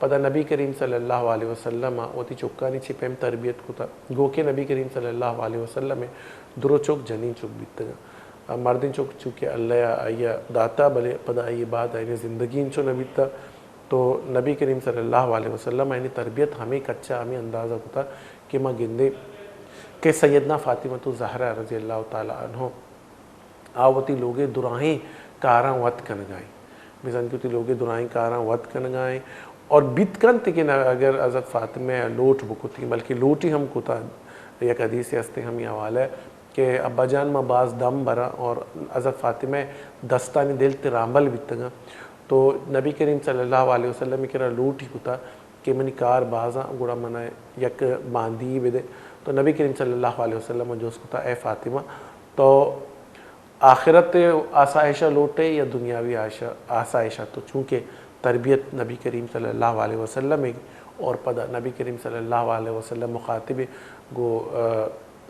پدا نبی کریم صلی اللہ علیہ وسلم اوتی چوکانی چی پیم تربیت کتا گو کہ نبی کریم صلی اللہ علیہ وسلم درو چوک جنین چوک بیتگا مردین چوک چوکے اللہ آیا داتا بلے پدا آئی بات آئی زندگین چو نبیتا تو نبی کریم صلی اللہ علیہ وسلم آئی تربیت ہمیں کچا ہمیں اندازہ کتا کہ ما گندے کہ سیدنا فاطمہ زہرا رضی اللہ تعالی عنہ آوتی لوگے دراہیں کاراں وط کنگائیں بزن کی لوگے دراہیں کاراں وط کنگائیں اور بیت کن تھی کہ اگر حضرت فاطمہ لوٹ بکتی بلکہ لوٹی ہم کتا یک حدیث ہستے ہم یہ حوالہ ہے کہ ابا جان ما باز دم برا اور حضرت فاطمہ دستانی دل ترامبل بیتگا تو نبی کریم صلی اللہ علیہ وسلم کرا لوٹ ہی کتا کہ منی کار بازاں گوڑا منہ یک باندھی بدے تو نبی کریم صلی اللہ علیہ وسلم جو اس کتا اے فاطمہ تو آخرت آسائشہ لوٹے یا دنیاوی آسائشہ تو چونکہ تربیت نبی کریم صلی اللہ علیہ وسلم اور پدا نبی کریم صلی اللہ علیہ وسلم مخاطب گو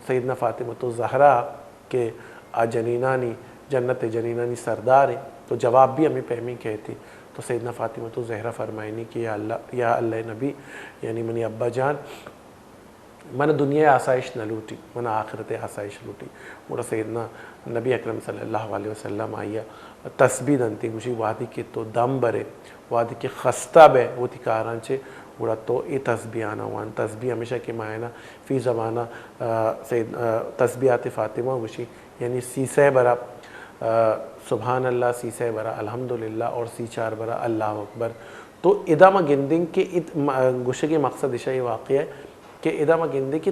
سیدنا فاطمہ تو زہرا کہ آ جنینانی جنت جنینانی سردار ہیں تو جواب بھی ہمیں پہمی کہتی تو سیدنا فاطمہ تو زہرا فرمائنی کہ یا اللہ نبی یعنی منی ابا جان من دنیا آسائش نہ لوٹی من آخرت آسائش لوٹی مورا سیدنا نبی اکرم صلی اللہ علیہ وسلم آئیا تسبیح دنتی گوشی وادی کے تو دم برے وادی کے خستہ بے وہ تھی کارانچے گوڑا تو ای تسبیح آنا وان تسبیح ہمیشہ کے معنی فی زمانہ تسبیحات فاطمہ گوشی یعنی سیسے برا سبحان اللہ سیسے برا الحمدللہ اور سی چار برا اللہ اکبر تو ادامہ گندنگ کے گوشے کے مقصد اشہ یہ واقع ہے کہ ادامہ گندے کی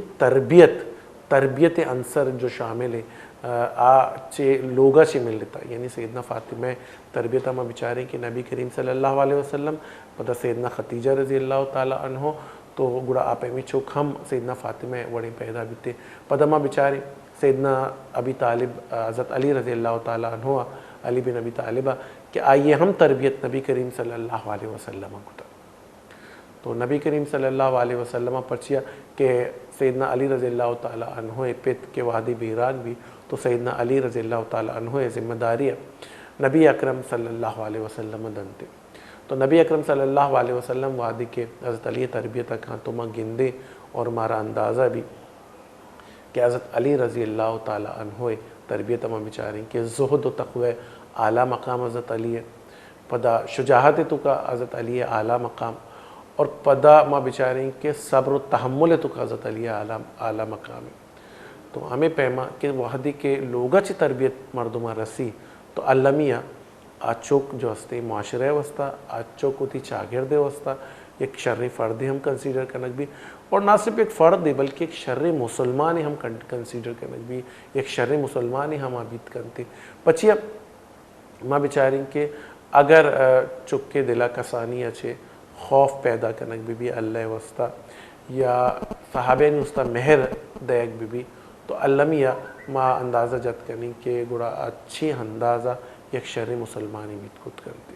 تربیت عنصر جو شامل ہے چے لوگا چے مل لیتا یعنی سیدنا فاطمہ تربیت ہمیں بچارے کہ نبی کریم صلی اللہ علیہ وسلم پتہ سیدنا خدیجہ رضی اللہ تعالی عنہ تو گڑا آپ میں چوک ہم سیدنا فاطمہ وڑی پیدا بیتے پتہ ہمیں بچارے سیدنا ابی طالب حضرت علی رضی اللہ تعالی عنہ علی بن ابی طالبہ کہ آئیے ہم تربیت نبی کریم صلی اللہ علیہ وسلم کو تو نبی کریم صلی اللہ علیہ وسلم پرچیا کہ سیدنا علی رضی اللہ تعالی عنہ پت کے وادی بیران بھی تو سیدنا علی رضی اللہ تعالی عنہ ذمہ داری ہے نبی اکرم صلی اللہ علیہ وسلم دنتے تو نبی اکرم صلی اللہ علیہ وسلم وادی کے حضرت علی تربیت کہاں تو ماں گندے اور مارا اندازہ بھی کہ حضرت علی رضی اللہ تعالی عنہ تربیت ہمیں بچاریں کہ زہد و تقوی اعلیٰ مقام حضرت علی ہے پدا شجاعت تو کا حضرت علی اعلیٰ مقام اور پدا ماں بچاریں کہ صبر و تحمل تو کا حضرت علی اعلیٰ مقام ہے تو ہمیں پیما کہ وحدی کے لوگا چی تربیت مردمہ رسی تو علمیہ آچوک جو ہستے معاشرے وستا آچوک ہوتی چاگردے وستا ایک شرعی فردی ہم کنسیڈر کرنک بھی اور نہ صرف ایک فرد ہے بلکہ ایک شرعی مسلمانی ہم کنسیڈر کرنک بھی ایک شرعی مسلمانی ہم عبید کرتے پچھیا ماں بچاریں کہ اگر چکے دلا کسانی اچھے خوف پیدا کرنک بھی اللہ وستا یا صحابین استا مہر دیک بھی تو علمیہ ماں اندازہ جت کرنی کہ گوڑا اچھی اندازہ یک شرع مسلمانی بیت خود کرتی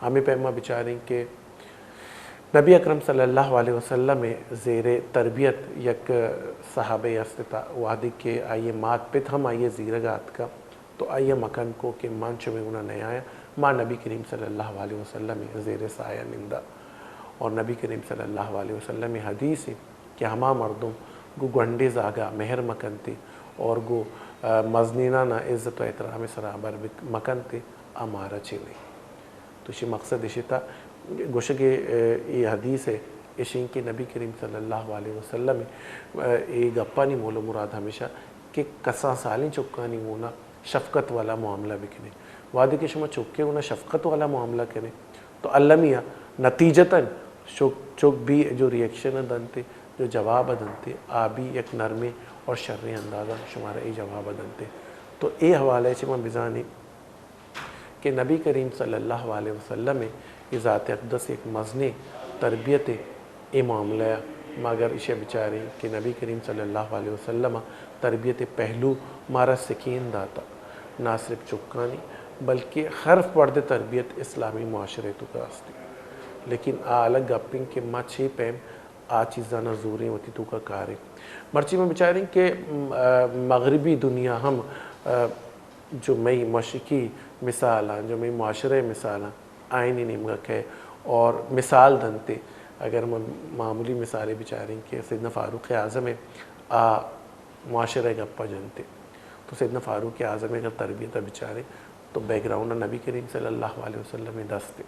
ہمیں پیما بچاریں کہ نبی اکرم صلی اللہ علیہ وسلم زیر تربیت یک صحابہ استتا وادی کے آئیے مات پت ہم آئیے زیرگات کا تو آئیے مکن کو کہ مانچ میں انہوں نے آیا ماں نبی کریم صلی اللہ علیہ وسلم زیر سایہ نندہ اور نبی کریم صلی اللہ علیہ وسلم حدیث ہے کہ ہما مردم گو گنڈے زاگا مہر مکن تے اور گو مزنینہ نا عزت و احترام سرابر مکن تے امارا چلے تو اسی مقصد اسی تا گوشگے یہ حدیث ہے اشین کی نبی کریم صلی اللہ علیہ وسلم یہ گپا نہیں مولو مراد ہمیشہ کہ کساں سالیں چکانی ہونا شفقت والا معاملہ بکنے وعدے کے شما چکے ہونا شفقت والا معاملہ کریں تو علمیہ نتیجتاً چک بھی جو ریئیکشن دنتے جو جواب دنتے آبی یک نرمی اور شرعی اندازہ شمارا ای جواب دنتے تو اے حوالے چما بزانی کہ نبی کریم صلی اللہ علیہ وسلم یہ ذات اقدس ایک مزنی تربیت اے معاملہ مگر اسے بچاریں کہ نبی کریم صلی اللہ علیہ وسلم تربیت پہلو مارا سکین داتا نہ صرف چکانی بلکہ خرف پردے تربیت اسلامی معاشرے تو کا استی لیکن الگ گپنگ کہ ماں چھ پیم آ چیزاں نظوریں ہوتی تو کا کارے مرچی میں بچاریں کہ مغربی دنیا ہم جو میں مشرقی مثالاں جو میں معاشرے مثالاں آئینی نمگک ہے اور مثال دنتے اگر معمولی مثالیں بیچاریں کہ سیدنا فاروق اعظم معاشرہ گپا جنتے تو سیدنا فاروق اعظم اگر تربیت بیچارے تو بیک گراؤنڈ نبی کریم صلی اللہ علیہ وسلم دستے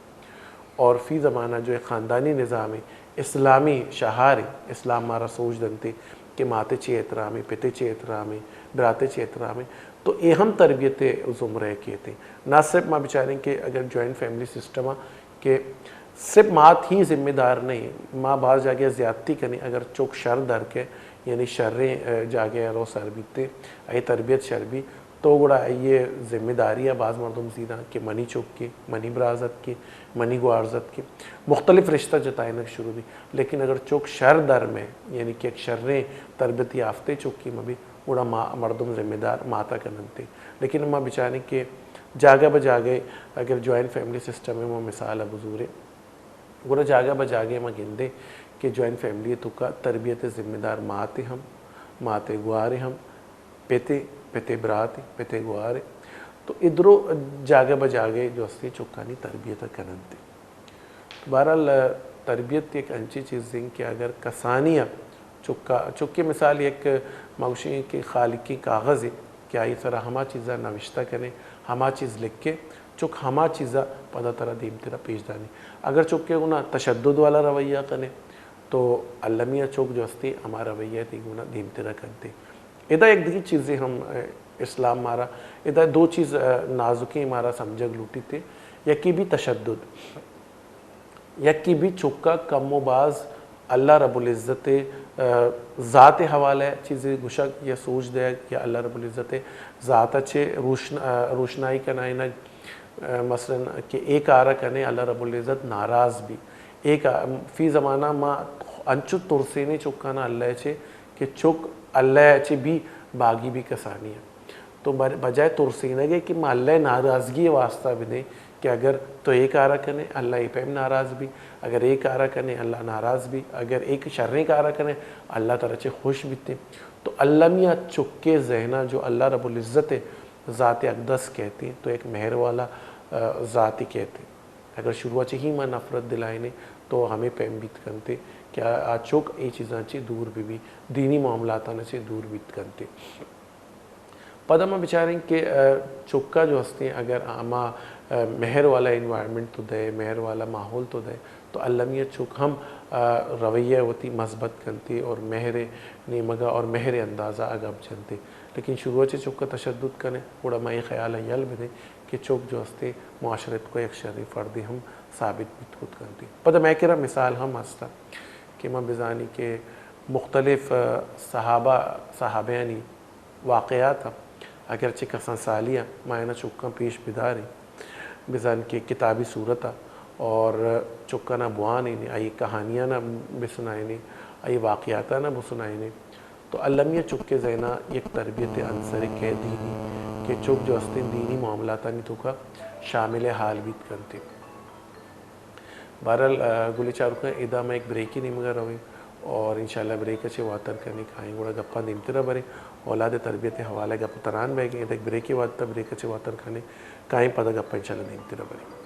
اور فی زمانہ جو ایک خاندانی نظام اسلامی شہار اسلام مارا سوچ دنتے کہ ماتے چے احترامی پتے چے احترامی براتے چے احترامی تو اہم تربیت زمرے کے تھے نہ صرف ماں بیچاریں کہ اگر جوائنٹ فیملی سسٹم کہ صرف مات ہی ذمہ دار نہیں ماں بعض جاگے زیادتی کریں اگر چوک شر در کے یعنی شریں جاگے رو سر بیتے ای تربیت شر بھی تو گڑا یہ ذمہ داری ہے بعض مردم زیدہ کہ منی چوک کی منی برازت کی منی گوارزت کی مختلف رشتہ جتائیں شروع بھی لیکن اگر چوک شر در میں یعنی کہ ایک شریں تربیت یافتے چوکی میں بھی گڑا مردم ذمہ دار ماتا کننتے لیکن ماں بیچاریں کہ جاگہ بجاگے اگر جوائنٹ فیملی سسٹم میں وہ مثال ہے بزرگ گڑا جاگہ بجاگے ماں گندے کہ جوائنٹ فیملی تو کا تربیت ذمہ دار ماتے ہم ماتے گوارے ہم پیتے براتے پیتے گوارے تو ادھرو جاگہ بجاگے جو اسے چکانی تربیت کننتے بہرحال تربیت ایک انچی چیز دیں کہ اگر کسانیہ چکے مثال ایک موشی کے خالقی کاغذ ہے کہ آئی سرا ہما چیزہ نوشتہ کریں ہما چیز لکھ کے چک ہما چیزہ پتہ طرح دیم تیرا پیش دانی اگر چکے گنا تشدد والا رویہ کریں تو علمیہ چوک جو ہستی ہمارا رویہ تھی گنا دیم تیرا کرتے ادھا ایک دیکھی چیزیں ہم اسلام مارا ادھا دو چیز نازکیں ہمارا سمجھگ لوٹی تھے یکی بھی تشدد یکی بھی چکا کم و باز اللہ رب العزت ذات حوالے چیزیں گشک یا سوچ دے یا اللہ رب العزت ذات اچھے روشنائی کنائنہ مثلا کہ ایک آرہ کنے اللہ رب العزت ناراض بھی ایک فی زمانہ ما انچو ترسینے چکانا اللہ چھے کہ چک اللہ چھے بھی باغی بھی کسانی ہے تو بجائے ترسینے گے کہ ما اللہ ناراضگی واسطہ بھی دیں کہ اگر تو ایک آرہ کنے اللہ ایپیم ناراض بھی اگر ایک آرہ کنے اللہ ناراض بھی اگر ایک شرنے کا آرہ کنے اللہ تعالیٰ چھے خوش بھی تھے تو اللہ میاں چکے ذہنہ جو اللہ رب العزت ذات اقدس کہتے ہیں تو ایک مہر والا ذاتی کہتے ہیں اگر شروع ہی ماں نفرت دلائنے تو ہمیں پیم بیت کرتے کہ چوک ای چیزاں چی دور بھی دینی معاملاتاں چی دور بیت کرتے پدہ میں بچاریں کہ چکا جو ہستے ہیں اگر ہما مہر والا انوائرمنٹ تو دے مہر والا ماحول تو دے تو علمیہ چک ہم رویہ ہوتی مثبت کرتے اور مہر نیمگا اور مہر اندازہ اگب جنتے لیکن شروع سے چک کا تشدد کریں بڑا میں یہ خیال ہے یل بھی دیں کہ چوک جو ہستے معاشرت کو ایک شرعی فردی ہم ثابت بھی خود کرتے پتہ میں کہہ رہا مثال ہم ہستا کہ میں بزانی کے مختلف صحابیانی واقعات اگرچہ کسان سالیاں مائنہ چکا پیش بداری بزان کے کتابی صورتہ اور چکا نہ بوانے نہیں آئی کہانیاں نہ بسنائے نہیں آئی واقعاتہ نہ بسنائے نہیں تو علمیہ چکے زینہ ایک تربیت عنصر کے دینی کہ چک جو ہستے دینی معاملاتہ نہیں تو کا شامل حال بیت کرتے بہرحال گلی چاروں کا ادھا میں ایک بریکی نہیں مگر ہوئی اور انشاءاللہ بریک اچھے واتر کرنے کھائیں گوڑا گپا دیمترہ برے اولاد تربیت حوالہ گپ تران بے گئے ایک بریکی واتر بریک اچھے واتر کرنے کھائیں پتہ گپا انشاءاللہ دیمترہ برے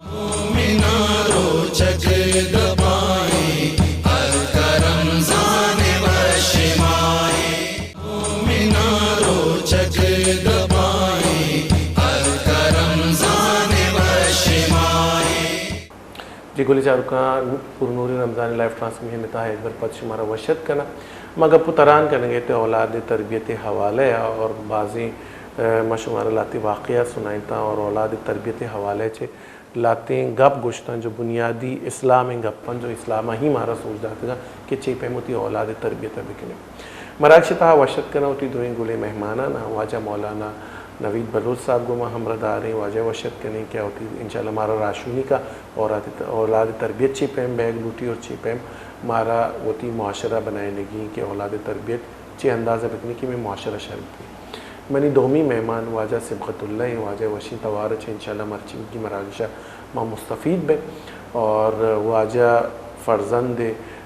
مومنارو چک دبائیں الکرم زانے وشمائیں مومنارو چک دبائیں الکرم زانے وشمائیں جی گلی چارکا پر نوری رمضان لائف ٹرانسمیشن نتا ہے ایک بار پت شمارا وشت کرنا مگر پتران کرنے گئے تھے اولاد تربیت حوالے اور بعضی مشمار لاتی واقعات سنائیں تھا اور اولاد تربیت حوالے چھے لاتے گپ گشتاں جو بنیادی اسلام گپاں جو اسلامہ ہی مارا سوچ جاتے گا کہ چی پیموتی اولاد تربیت بکنے مراکشتہ وشت کرنا ہوتی دوئیں گلے مہمانہ نا واجہ مولانا نوید بلوچ صاحب کو ہم رداریں واجہ وشت کرنے کیا ہوتی انشاءاللہ مارا راشونی کا اولاد تربیت چی پیم بیگ لوٹی اور چی پیم مارا ہوتی معاشرہ بنائے لگی کہ اولاد تربیت چی اندازہ بکنے کی میں معاشرہ شرط کی منی دومی مہمان واجہ سبقت اللہ واجہ وشی توارچ انشاءاللہ مرچین کی مراکشہ ماں مستفید بے اور واجہ فرزند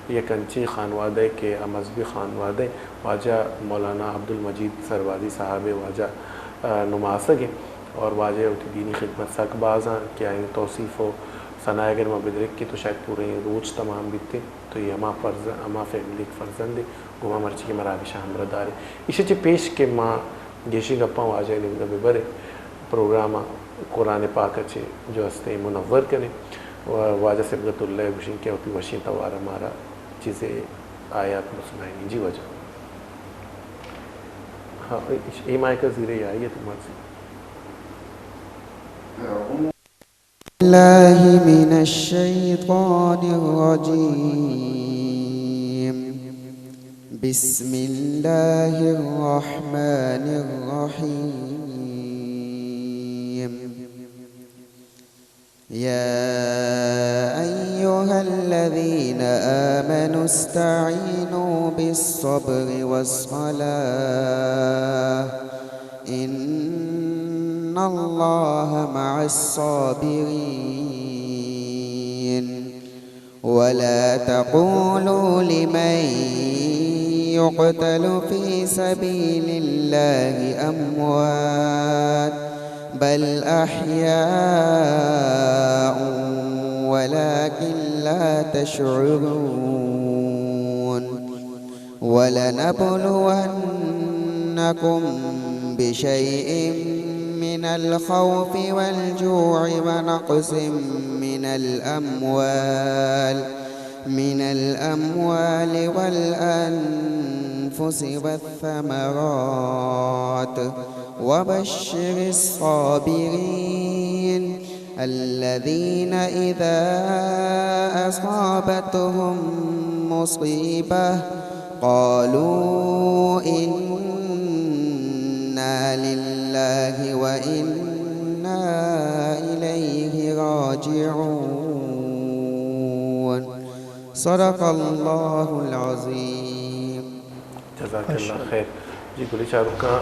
یک انچی خانوادے کے مذہبی خانوادے واجہ مولانا عبدالمجید سروادی صاحب واجہ نماسگ اور واجہ ہوتی دینی خدمت سک بازاں کیا توصیف و ثناء اگر ما بدرک کی تو شاید پورے روز تمام بیتے تو یہ اما فیملی فرزند گما مرچی کے مراگش ہمرا دارے اسے چی پیش کے ماں گیشی گپاں واجہ نمگا ببرے پروگراما قرآن پاک چے جو ہستے منور کریں واجہ سبغت اللہ بشین کے ہوتی وشین توارا مارا چیزیں آیات مسنائیں جی وجہ ہاں ایمائی کا زیرے آئی ہے تمہارے سے اللہ من الشیطان الرجیم بسم اللہ الرحمن الرحیم یا ایہا الذین آمنوا استعینوا بالصبر والصلاة ان اللہ مع الصابرین ولا تقولوا لمن يقتل في سبيل الله اموات بل احياء ولكن لا تشعرون ولنبلونكم بشيء من الخوف والجوع ونقص من الأموال والأنفس والثمرات وبشر الصابرين الذين إذا أصابتهم مصيبة قالوا إنا لله وإنا إليه راجعون صدق اللہ العظیم. جزاک اللہ خیر. جی گلی شاہ رخ کا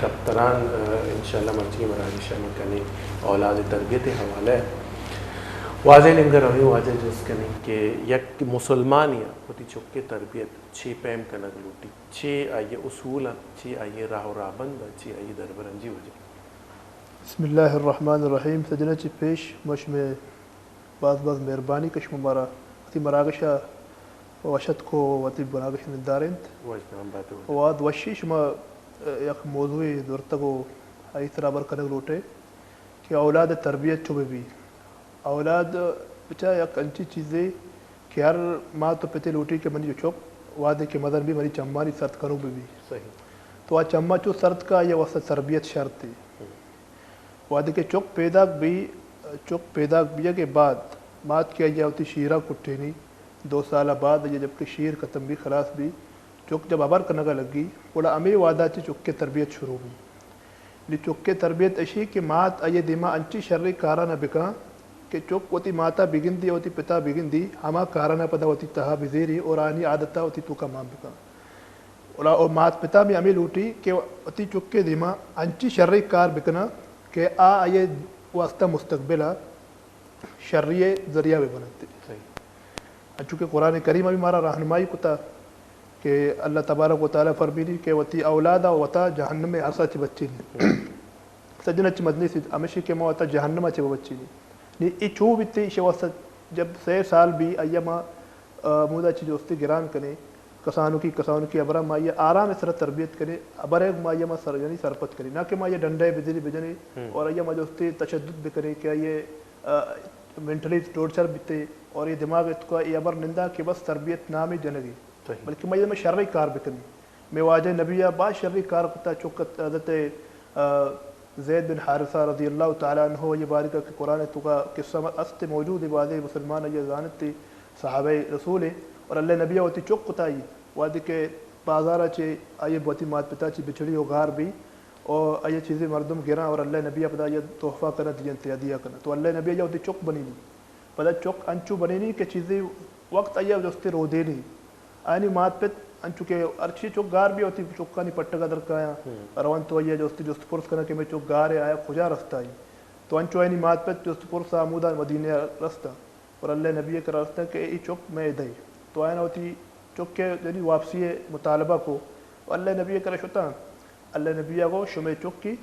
دفتران انشاءاللہ مرچی مراجی شامل کرنے اولاد تربیت حوالہ ہے واضح نمگر ہوئی واضح جس کرنے کہ یک مسلمانیہ ہوتی چکے تربیت چھ پیم کنگ لوٹی چھ آئیے اصولا چھ آئیے راہ و رابند چھ آئیے دربرنجی وجہ. بسم اللہ الرحمن الرحیم. سجنہ چی پیش مش میں بعض مہربانی کش مبارا وتی مراگشہ وشت کو وتی مراگش ندارند واد وشی شما یک موضوع دورتگو ای طرح برکنگ لوٹے کہ اولاد تربیت چو بھی اولاد بچا یک انچی چیزیں کہ ہر ماں تو پتے لوٹی کہ منی جو چوک وعدے کے مدر بھی منی چمانی سرد کروں بھی صحیح تو آج چمہ چو سرد کا یہ وسط تربیت شرط تھی وعدے کے چوک پیدا بھی کے بعد بات کیا یہ ہوتی شیرہ کٹھے نہیں 2 سال بعد یہ جب کہ شیر ختم بھی خلاص بھی چوک جب ابر کنگا لگی بولا امی وعدہ چی چوک کے تربیت شروع بھی لی چوک کے تربیت اشی کہ مات آئیے دیما انچی شرری کارا نہ بکا کہ چوک ہوتی ماتا بگن دی ہوتی پتا بگن دی ہما کارا نہ پتا ہوتی تہا بزیری اور آنی عادتہ ہوتی تو کا ماں بکا اور مات پتا میں امی لوٹی کہ ہوتی چوک کے دیما انچی شرری کار بکنا کہ آئیے واسطہ مستقبلہ شرری ذریعہ بھی بنتے چونکہ قرآن کریم ابھی ہمارا رہنمائی کو تھا کہ اللہ تبارک و تعالیٰ فرمینی کہ وتی اولادہ وتا جہنم میں عرصہ چی بچی نہیں سجن اچ مدنی سی امشی کے موتا جہنم اچ بچی نہیں ای چو بیتی شواسط جب 6 سال بھی ایما مودا چی جوستی گران کنے کسانوں کی ابرا مائیہ آرام اس طرح تربیت کرے ابرے مائیہ ما سرجنی سرپت کرے نہ کہ مائیہ ڈنڈے بجلی بجنے اور ایما جوستی تشدد بکرے کہ یہ منٹلی ٹورچر بیتے اور یہ دماغ اس کا یہ ابر نندا کہ بس تربیت نامی جنگی بلکہ میں شرعی کار بکنی میں واجہ نبیہ با شرعی کار کتا چوکت حضرت زید بن حارثہ رضی اللہ تعالیٰ عنہ یہ بارکہ کہ قرآن تو کا قصہ است موجود ہے واضح مسلمان یہ زانت تھی صحابہ رسول اور اللہ نبیہ ہوتی چوک کتائی وادی کے بازارہ چے آئیے بہتی مات پتا چی بچڑی و غار بھی اور آئیے چیزیں مردم گرا اور اللہ نبیہ پتا یہ تحفہ کرنا دین تیادیہ کرنا تو اللہ نبیہ ہوتی چوک بنی نہیں پتا چوک انچو بنی نہیں کہ چیزیں وقت آئیے جوستے رو دے نہیں آئینی مات پت انچو کے ارچی چوک گار بھی ہوتی چوکانی پٹکا درکایا روان تو آئیے جوستی پرس کرنا کہ میں چوک گارے آیا کجا رستہ آئی تو انچو آئینی مات پت جوستی پرس آمودہ مدینہ رستہ اور اللہ نبی کا رستہ کہ ای چوک میں ادھائی تو آئینہ ہوتی چوک کے یعنی واپسی مطالبہ کو اللہ نبی کرا شتا اللہ نبی کو شمع چوک کی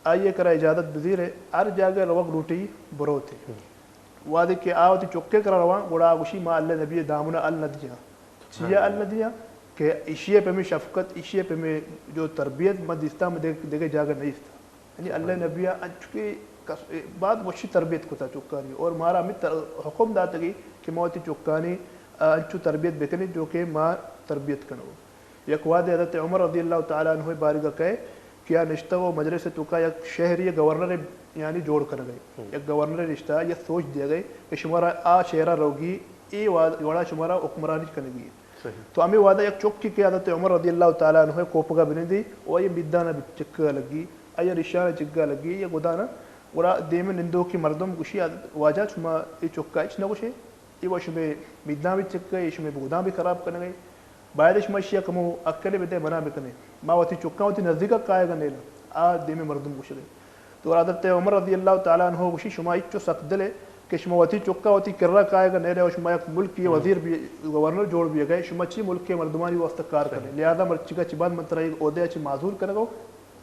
آئیے کرا اجازت بزیر ہے ہر جاگہ روگ لوٹی برو تھے وادی کے آوتی چوکے کرا روان گوڑا گوشی ما اللہ نبی دامنا الندیا چیا الندیا کہ اشیاء پہ میں شفقت اشیاء پہ میں جو تربیت مدستہ میں دیکھے جاگر نہیں تھا یعنی اللہ نبی چونکہ بعد وشی تربیت کو تھا چکانی اور مارا ہمیں حکم داتا گئی کہ موتی چکانی انچو تربیت بکنی جو کہ ماں تربیت کنو یک واد حضرت عمر رضی اللہ تعالیٰ عنہ بارگاہ کہے کیا نشتہ وہ مجلس تو کا یک شہر یہ گورنر یعنی جوڑ کر گئے یک گورنر رشتہ یہ سوچ دیا گئے کہ شمارا آ شہرہ روگی ای وڑا شمارا حکمرانی کنگی تو ہمیں وعدہ یک چوک کی حضرت عمر رضی اللہ تعالیٰ عنہ کوپگا بنے دی اور یہ بدانہ چکا لگی آیا رشانہ چکا لگی یہ گدانہ گوڑا دیم نندو کی مردم گوشی واجہ شما یہ چکا اچ نہ گوشے یہ وہ شمیں بدنا بھی چکا یہ شمیں بوداں بھی خراب کرنے گئے باید شما شیعہ کمو اکلے بیتے بنا بکنے ما وتی چکا وتی نزدیکا کائے گا نیلا آ دیم مردم گوشے گئے تو حضرت عمر رضی اللہ تعالیٰ عنہ گوشی شما اچو سخت دلے کہ شما وتی چکا وتی کررہ کائے گا نیلا اور شما ایک ملک کی وزیر بھی گورنر جوڑ بھی گئے شما چی ملک کے مردمانی واسطہ کار کرنے لہذا مرچی کا چباد منترائی عہدے اچھی معذور کرنے گو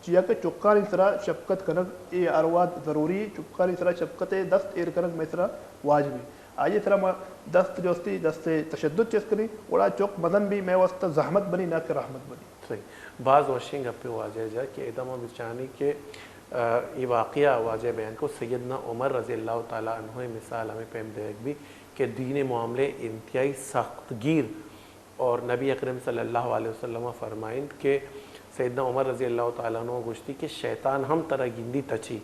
چیا کہ چکا اس طرح شفقت کنگ یہ ارواد ضروری چکا اس طرح شفقت دست ایر کنگ میں اس طرح واجبی آئیے اس طرح دست جو استی دست تشدد چیز کرنی اوڑا چوک مدن بھی میں واسطہ زحمت بنی نہ کہ رحمت بنی صحیح بعض واشنگ اپنے واجہ جا کہ ادامہ بچانی کہ یہ واقعہ واجہ بیان کو سیدنا عمر رضی اللہ تعالیٰ عنہ مثال ہمیں پہم دے بھی کہ دین معاملے انتہائی سخت گیر اور نبی اکرم صلی اللہ علیہ وسلم فرمائیں کہ سیدنا عمر رضی اللہ تعالیٰ عنہ گوشتی کہ شیطان ہم طرح گندی تچی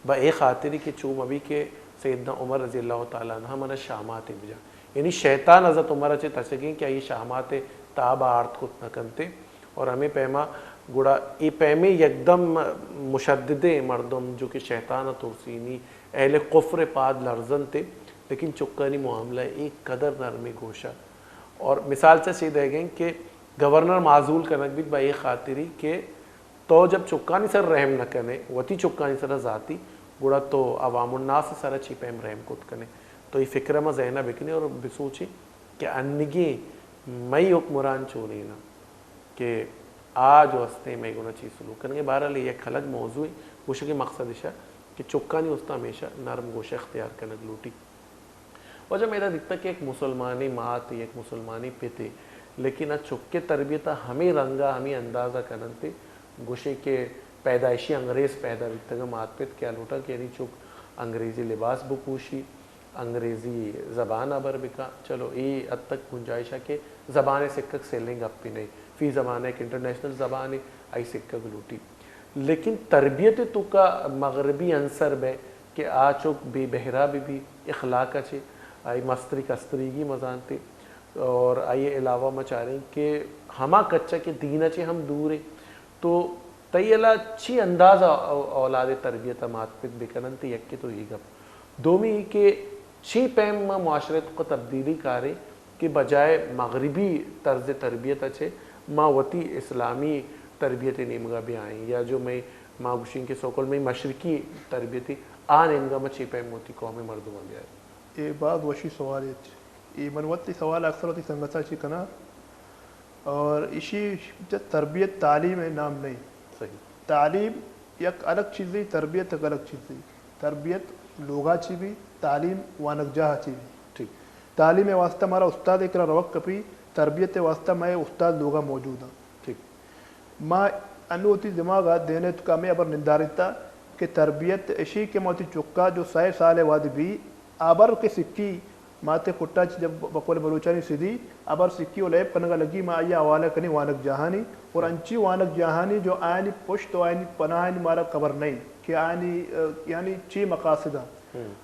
با ایک خاطری کے چوم ابھی کہ سیدنا عمر رضی اللہ تعالیٰ عنہ منا شامات بجا یعنی شیطان حضرت عمر اچھے تچگیں کہ یہ شامات تاب آرت خود نہ کنتے اور ہمیں پیما گوڑا یہ پیمے یکدم مشددے مردم جو کہ شیطان ترسینی اہل قفر پاد لرزن تھے لیکن چکانی معاملہ ایک قدر نرمی گوشہ اور مثال سے سیدھ ہے گئیں کہ گورنر معزول کنک بھی با ایک خاطری کہ تو جب چکانی سر رحم نہ کنے وتی چکانی سر ذاتی گوڑا تو عوام الناس سر چی پیم رحم کت کنے تو یہ فکر میں ذہنہ بکنے اور بسوچی کہ انگی مئی حکمران چونی نا کہ آج واسطے میں گونا چیز سلوک کرنے بہرحال یہ ایک الگ موضوع ہے گوشہ کی مقصد ہے کہ چکانی واسطہ ہمیشہ نرم گوشہ اختیار کرنے لوٹی وجہ میرا دکھتا کہ ایک مسلمانی مات ایک مسلمانی پیتے لیکن چکے تربیت ہمیں رنگا ہمیں اندازہ کرنتے گوشے کے پیدائشی انگریز پیدا بکتا گا مات پیت کیا لوٹا کہ یعنی چک انگریزی لباس بکوشی انگریزی زبان ابر بکا چلو یہ حد تک گنجائش ہے کہ زبان سکک سیلنگ اپ بھی نہیں فی زبان ایک انٹرنیشنل زبان ہے آئی سکک لوٹی لیکن تربیت تو کا مغربی عنصر بے کہ آ چک بے بہرا بھی اخلاق اچھے آئی مستری کستریگی مزانتے اور آئیے علاوہ میں چاہ رہے ہیں کہ ہما کچا کے دین اچھے ہم دور ہیں تو تیلہ چی اندازہ اولاد تربیت مات پیت بکنن تی یک کے تو یہ گپ دومی کہ چی پیم معاشرت کو تبدیلی کارے کہ بجائے مغربی طرز تربیت اچھے ماں وتی اسلامی تربیت نیمگا بھی آئیں یا جو میں ماں گوشین کے سوکل میں مشرقی تربیتی آن نیمگا میں چی پیم ہوتی قومی مردوں میں بھی آئے یہ بات وشی سوال ہے یہ منوتی سوال اکثر ہوتی سنگتا چی کنا اور اسی تربیت تعلیم نام نہیں صحیح تعلیم یک الگ چیزی تربیت ایک الگ چیزی تربیت لوگا چی بھی تعلیم وانک جاہ چی بھی ٹھیک تعلیم واسطہ ہمارا استاد اکرا روک کپی تربیت واسطہ میں استاد لوگا موجود ہوں ٹھیک ماں انوتی دماغا دینے تو کا میں ابر نندارتا کہ تربیت اشی کے موتی چکا جو 100 سال واد بھی آبر کے سکی ماتے کٹا جب بقول بلوچانی سیدھی ابر سکی و لیب کنگا لگی ما آیا حوالہ کنی وانک جہانی اور انچی وانک جہانی جو آئینی پشت و آئینی پناہی مارا قبر نہیں کہ آئینی یعنی چی مقاصدہ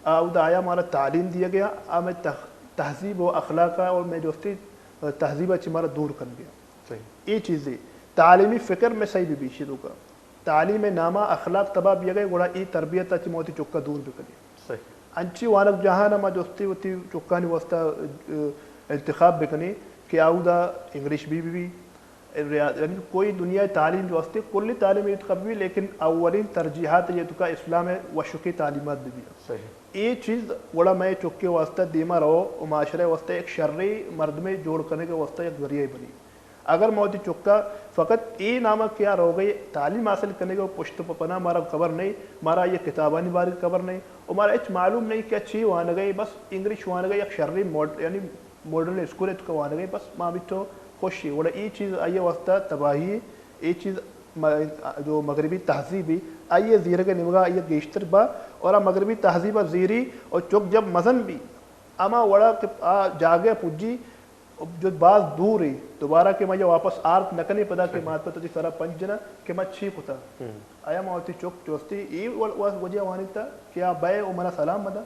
آؤدہ آیا مارا تعلیم دیا گیا آمیں تہذیب و اخلاقہ اور میں جو استی تہذیبہ چی مارا دور کر گیا یہ چیزیں تعلیمی فکر میں صحیح بھی بیشیدوں کا تعلیم نامہ اخلاق تباہ بھی گئے گوڑا ای تربیت چی موتی چکا دور بھی کری انچی وانک جہانا ما جوستی وتی چکانی واسطہ انتخاب بکنی کہ آؤدہ انگلیش بھی یعنی کوئی دنیا تعلیم جو واسطے کلی تعلیم انتخاب بھی لیکن اولین ترجیحات یہ تو کا اسلام ہے وشکی تعلیمات بھی یہ چیز وڑا میں چکے واسطہ دیما رہو و معاشرے واسطہ ایک شرعی مرد میں جوڑ کرنے کے واسطہ ایک ذریعہ بنی اگر موتی چکا فقط ای نامہ کیا رو گئی تعلیم حاصل کرنے کو پشت پنا ہمارا خبر نہیں ہمارا یہ کتابانی باری خبر نہیں ہمارا اچ معلوم نہیں کہ اچھی وہاں گئی بس انگلش وہاں گئی ایک شرری یعنی ماڈرن اسکول تو وہاں گئی بس ماں بھی تو خوشی وڑا یہ چیز آئیے واسطہ تباہی یہ چیز جو مغربی تہذیب بھی آئیے زیر کے نمگا آئیے گیشتر با اور مغربی تہذیب زیری اور چک جب مزن بھی اما وڑا جاگے پجی جو بعض دور ہی دوبارہ کہ میں واپس آرت نکنے پدا کہ مات پتہ سارا پنج جنا کہ میں چھیپ ہوتا آیا موتی چک جوستی ای وجہ وانی تھا کیا بے او منا سلام مدا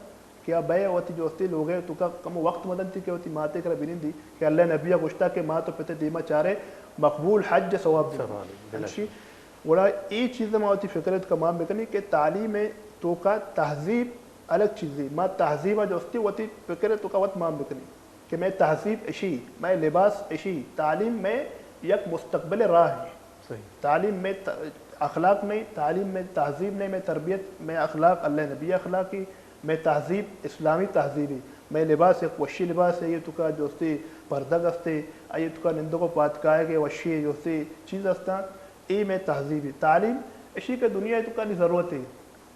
کیا بے ہوتی جوستی لوگ تو کا کم وقت مدن تھی کہ ہوتی ماتے کر بنین دی کہ اللہ نبی گشتا کہ ماں تو پتہ دیما چارے مقبول حج ثواب دی وڑا ای چیز میں ہوتی فکرت کا ماں بکنی کہ تعلیم تو کا تہذیب الگ چیزیں ماں تہذیب جوستی ہوتی فکرت تو کا وقت ماں بکنی کہ میں تہذیب اشی میں لباس اشی تعلیم میں یک مستقبل راہ ہے تعلیم میں اخلاق نہیں تعلیم میں تہذیب نہیں میں تربیت میں اخلاق اللہ نبی اخلاقی میں تہذیب اسلامی تہذیبی میں لباس ایک وشی لباس ہے یہ تو کا جوستی پردہ گستے یہ تو کا نندوں کو پاتکائے گے وشی جوستی چیز ہستا ای میں تہذیبی تعلیم اشی کے دنیا تو کا نہیں ضرورت ہے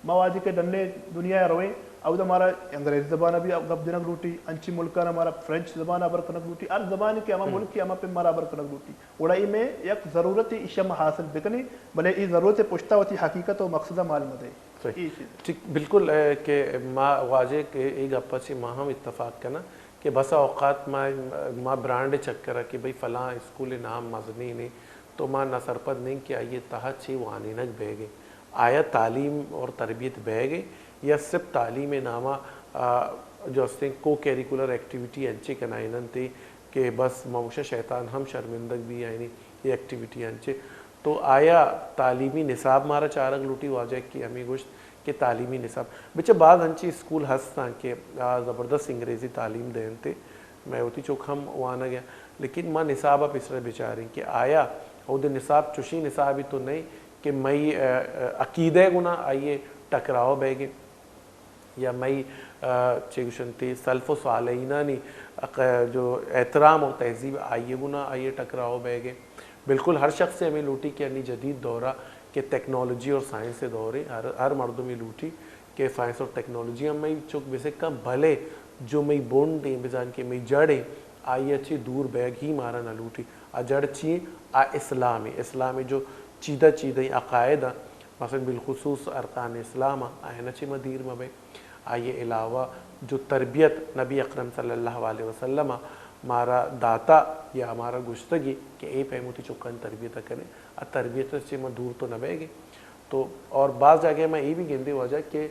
موادی کے ڈنڈے دنیا روئیں اب ہمارا انگریزی زبان بھی گپ جنگ روٹی انچی ملکان ہمارا فرینچ زبان ابر کنک روٹی ہر زبان کی ہمارا ملک کی ہمارا پہ ہمارا ابر کنک روٹی وڑائی میں یک ضرورت اشم حاصل بکنی بلے ای ضرورت پشتا ہوتی حقیقت و مقصدہ معلومات ہے ٹھیک بالکل کہ ماں واجہ کے ایک گپا سے ماں ہم اتفاق کرنا کہ بسا اوقات ماں برانڈ چکر کہ بھائی فلاں اسکول نام مزنی نہیں تو ماں نہ سرپد نہیں کہ آئیے تحت چھی وانینک بہ گئے آیا تعلیم اور تربیت بہ گئے یا صرف تعلیم نامہ جو اس کو کیریکولر ایکٹیویٹی انچے کنائنن تھی کہ بس موشہ شیطان ہم شرمندگ بھی یعنی یہ ایکٹیویٹی انچے تو آیا تعلیمی نصاب مارا چارک لوٹی واجہ کی ہمیں گوشت کہ تعلیمی نصاب بچہ بعض انچی اسکول ہستاں کہ زبردست انگریزی تعلیم دین تھے میں ہوتی چوک ہم وانا گیا لیکن ماں نصاب اب اس طرح بچاری کہ آیا وہ دے نصاب چوشی نصابی تو نہیں کہ میں عقیدہ گنا آئیے ٹکراؤ بہ گے یا میں چیگوشنتی سلف و صالحینہ نہیں جو احترام اور تہذیب آئیے گنا آئیے ٹکراؤ بہ گے بالکل ہر شخص سے ہمیں لوٹی کہ انی جدید دورہ کہ ٹیکنالوجی اور سائنس سے دورے ہر مردوں میں لوٹی کہ سائنس اور ٹیکنالوجی ہم میں چک بسے کم بھلے جو میں بونڈ دیں بزان کے میں جڑیں آئیے اچھی دور بیگ ہی مارا نہ لوٹی جڑ چیئے اسلامی جو چیدہ عقائد مثلا بالخصوص ارکان اسلام آئین اچھی مدیر مبے آئیے علاوہ جو تربیت نبی اکرم صلی اللہ علیہ وسلم مارا داتا یا ہمارا گشتگی کہ اے پیموتی چکن تربیت کریں تربیت سے میں دور تو نہ بے گے تو اور بعض جگہ میں یہ بھی گندے وجہ کہ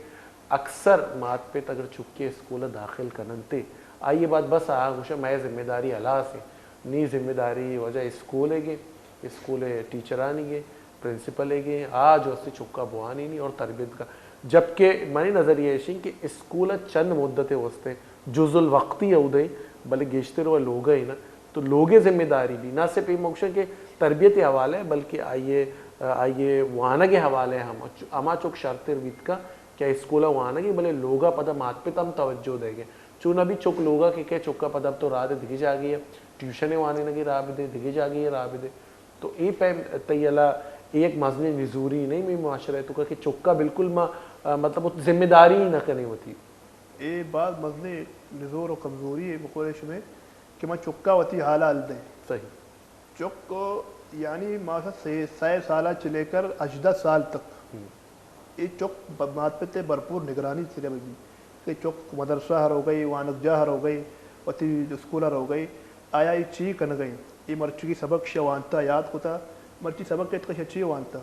اکثر مات پہ اگر چکے اسکول داخل کرنتے آئیے بات بس آگوشہ میں ذمہ داری اللہ سے نی ذمہ داری وجہ اسکول ہے گے اسکول ٹیچرانی گے پرنسپل ہے گے آج اس سے چکا بوانی نہیں اور تربیت کا جبکہ منی نظریہ ایشی کہ اسکول چند مدتیں وستے جز الوقتی اودے بلکہ گیشتے رو لوگ ہی نا تو لوگے ذمہ داری بھی نہ صرف یہ موقع کے تربیتی حوالے بلکہ آئیے وانا کے حوالے ہم اما چک شرط رویت کا کیا اسکولہ وانا گے بلے لوگا پدا مات پہ تم توجہ دے گے چون ابھی چک لوگا کہ چکا پدا تو راہ دے دکھی جا گئی ہے ٹیوشنے وانے لگی راہ دے دکھی جا گئی ہے راہ دے تو یہ پہ تیلا ایک مزنی نزوری نہیں میں معاشرہ تو کہ چکا بالکل مطلب ذمہ داری ہی نہ کرنی ہوتی یہ بات مزنی نزور و کمزوری ہے بقولش میں کہ میں چکا ہوتی حالہ دیں صحیح چک کو یعنی ماسا 6 سالہ چلے کر 18 سال تک یہ چک مات پہ بھرپور نگرانی سے بھی کہ چک مدرسہ ہر ہو گئی وانگجہ ہر ہو گئی وتی اسکول ہر ہو گئی آیا یہ چی کن گئی یہ مرچی کی سبق شوانتا یاد ہوتا مرچی سبق کے اتنا شچی وانتا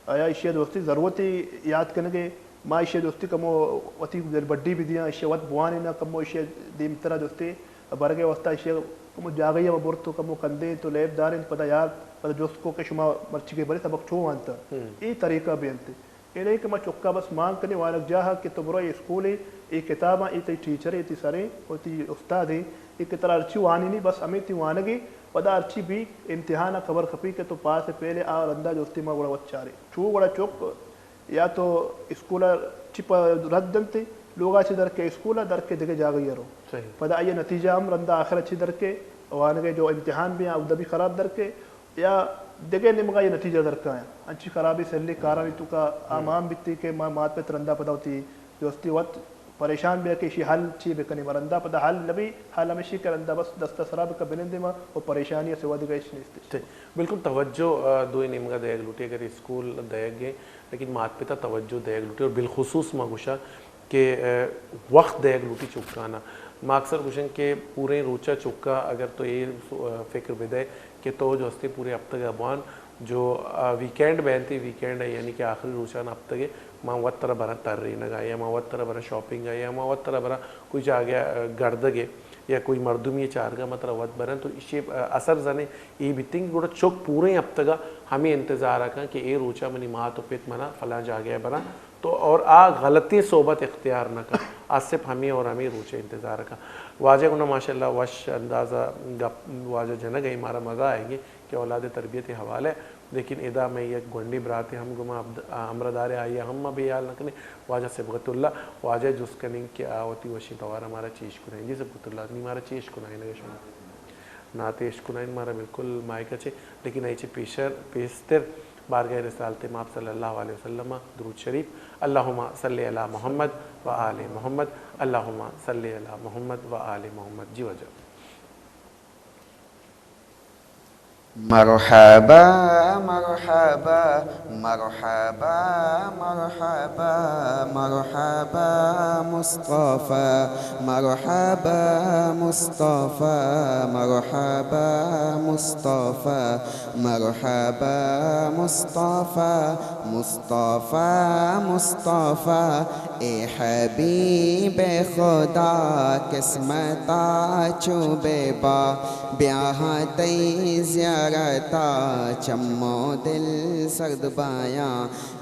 آیا اشیاء دوستی ضرورتی یاد کرنے گے ماں اشیاء دوستی کمو وتی بڈی بھی دیا اشیاء وط بوانی نہ کمو اشیاء دیم طرح دوستی برگے وسطہ اشیاء کمو جاگئی ہے برت تو کمو کندے تو لیب داریں پتہ یاد پتہ جوست کو کہ شما مرچی کے بڑے سبق چھو وانتا یہ طریقہ بیلتے یہ نہیں کہ میں چکا بس مانگ کرنے والک جاہا کہ تو برو یہ اسکول ہے یہ کتاباں یہ تی ٹیچر ہے تی سریں اور تی استاد ہے یہ کتنا ارچی وانی نہیں بس ہمیں تی وانگی پدا ارچی بھی امتحانہ خبر خپی کہ تو پاس سے پہلے اور اندہ جو استی ماں گوڑا وچارے چھو گوڑا چک یا تو اسکولہ چپا رد دنتے لوگا چی در کے اسکولہ در کے دگے جا گئی رو پدا یہ نتیجہ ہم رندہ آخر اچھی در کے وان کے جو امتحان بھی ہیں ادبی خراب در کے یا دیگه نمگا یہ نتیجہ در کا ہے انچی خرابی سلی کاراوی تو کا آمام بیتی کہ مات پہ ترندہ پدا ہوتی دوستی وقت پریشان بھی ہے کہ شی حل چی بکنی مرندہ پدا حل نبی حال ہمیشی کرندہ بس دستہ سراب کا بنندے ما وہ پریشانی سے ودی گئیش نہیں بالکل توجہ دوئی نمگا دیگ لوٹی اگر اسکول دیگ گئے لیکن مات پتا توجہ دیگ لوٹی اور بالخصوص ما گوشا کہ وقت دیگ لوٹی چکانا ما اکثر گوشن کہ پورے روچا چکا اگر تو یہ فکر بدے کہ تو جو ہستے پورے ہفتہ ابوان جو ویکینڈ بہنتی ویکینڈ ہے یعنی کہ آخری روچان ہفتہ کے ماں وقت طرح برا ترین گا یا ماں وقت طرح برا شاپنگ ہے یا ماں وقت طرح برا کوئی جا گیا گردگے یا کوئی مردم یہ چار گا مطلب وقت برن تو اس اثر زنے یہ بیتیں کہ گوڑا چوک پورے ہفتہ گا ہمیں انتظار رکھا کہ اے روچا منی ماں تو پیت منا فلاں جا گیا برا تو اور غلطی صحبت اختیار نہ کر آج صرف ہمیں اور ہمیں روچے انتظار رکھا واجہ گنا ماشاء اللہ وش اندازہ واجہ جنگ ہے ہمارا مزہ آئیں گے کہ اولاد تربیت حوالے لیکن ادا میں یہ گونڈی براتے ہم گما امردار آئیے ہم بھی یال نکنے واجہ سبغت اللہ واجہ جس کنیں کہ آوتی وشی توار ہمارا چیش کنائیں جی سبغت اللہ نہیں ہمارا چیش کنائیں لگے شما ناتیش کنائیں ہمارا بالکل مائکہ چھے لیکن ایچے پیشتر بارگاہ رسالت ماب صلی اللہ علیہ وسلم درود شریف اللہم صلی علی محمد و آل محمد اللہم صلی علی محمد و آل محمد جی وجہ مرحبا مرحبا مرحبا مرحبا مرحبا مصطفى مرحبا مصطفى مرحبا مصطفى مرحبا مصطفى مصطفى مصطفى اے حبیب خدا قسمتا چوبے با بیاہ تی زیارتا چمو دل سرد بایا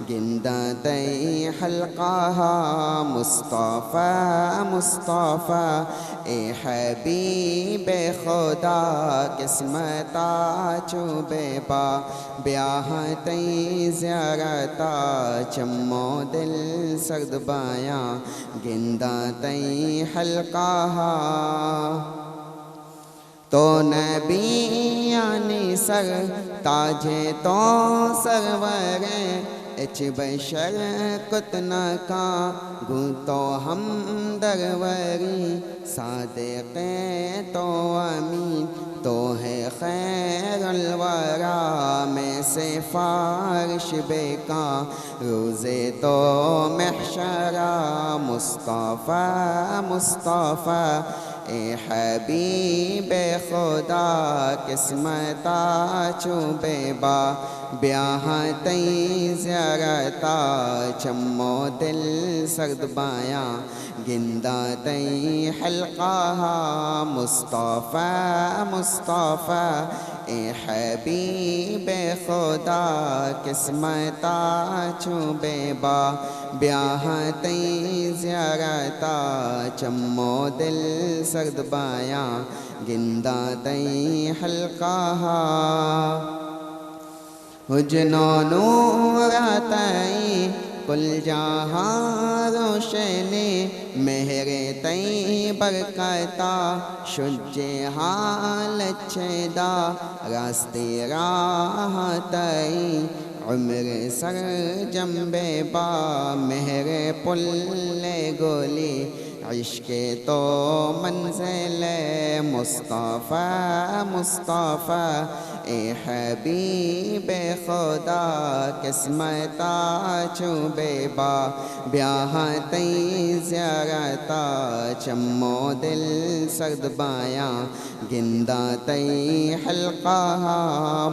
گندہ تی حلقہ مصطفیٰ مصطفیٰ اے حبیب خدا قسمتا چوبے با بیاہ تی زیارتا چمو دل سرد بایا گندہ تی حلقہ تو نبی یعنی سر تاج تو سرور اچ بشر کتنا کا گو تو ہم دروری صادق تو امین تو ہے خیر الورا میں سے فارش بے کا روزے تو محشرہ مصطفیٰ مصطفیٰ اے حبیب خدا قسمتا چوبے با بیاہ تی زیارتا چمو دل سرد بایا گندہ تی حلقہ مصطفیٰ مصطفیٰ اے حبیب خدا قسمتا چوبے با بیاہ تی زیارتا چمو دل سرد بایا گندہ تی حلقہ حجنو نوراتائی کل جہاں روشنی مہر تی برکتا شجے حال چھدا راستے راہ تی عمر سر جنبے با مہر پل گولی عشق تو منزل مصطفیٰ مصطفیٰ اے حبیب خدا قسمتا چوبے با بیاہ تی زیارتا چمو دل سرد بایا گندہ تی حلقہ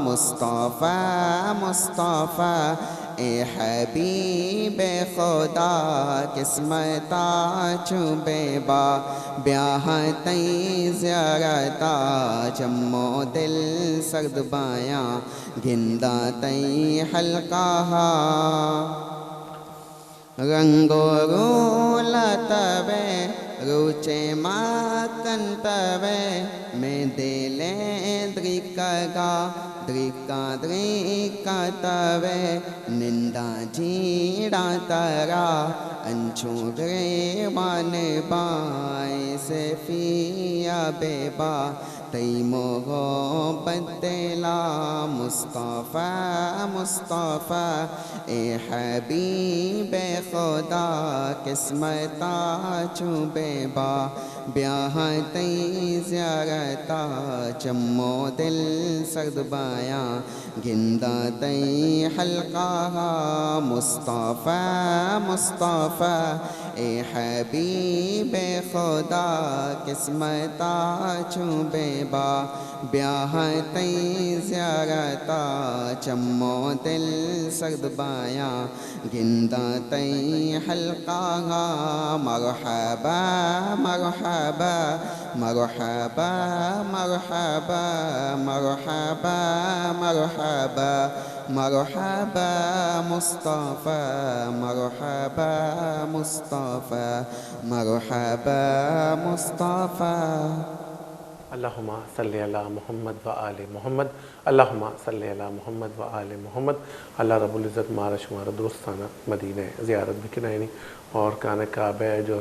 مصطفیٰ مصطفیٰ اے حبیب خدا قسمتا چوبے با بیاہ تی زیارتا چمو دل سرد بایا گندہ تی حلقہ رنگو رولا تبے روچے ماتن تبے میں دلے درکگا درکا درکا توے نندا جیڑا ترا انچو گریوان بائے سفیا بیبا تیمو بدلا مصطفیٰ مصطفیٰ اے حبیب خدا قسمتا چوبے با بیاہ تی زیارتا چمو دل سرد بایا گندا تی حلقہ مصطفیٰ مصطفیٰ اے حبیب خدا قسمتا چوبے با بیاہ تی زیارتا چمو دل سرد بایا گندا تی حلقہ مرحبا مرحبا مرحبا مرحبا مرحبا مرحبا مرحبا مصطفیٰ مرحبا مصطفیٰ مرحبا مصطفیٰ اللہم صلی علی محمد و آل محمد اللہم صلی علی محمد و آل محمد اللہ رب العزت مارا شمارا درستانہ مدینہ زیارت بکنائنی اور کانا کعبہ جو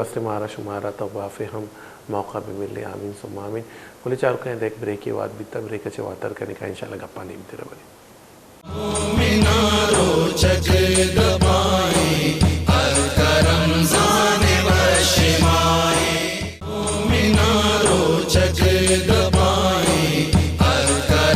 سے مارا شمارا طواف ہم موقع بھی ملے آمین ثم آمین بولے چارو کہیں دیکھ بریکی واد بیتا بریک اچھے واتر کرنے کا انشاءاللہ گپا نہیں بیتے رہے مومنارو چک دبائیں رمضان و شمائیں مومنارو چک دبائیں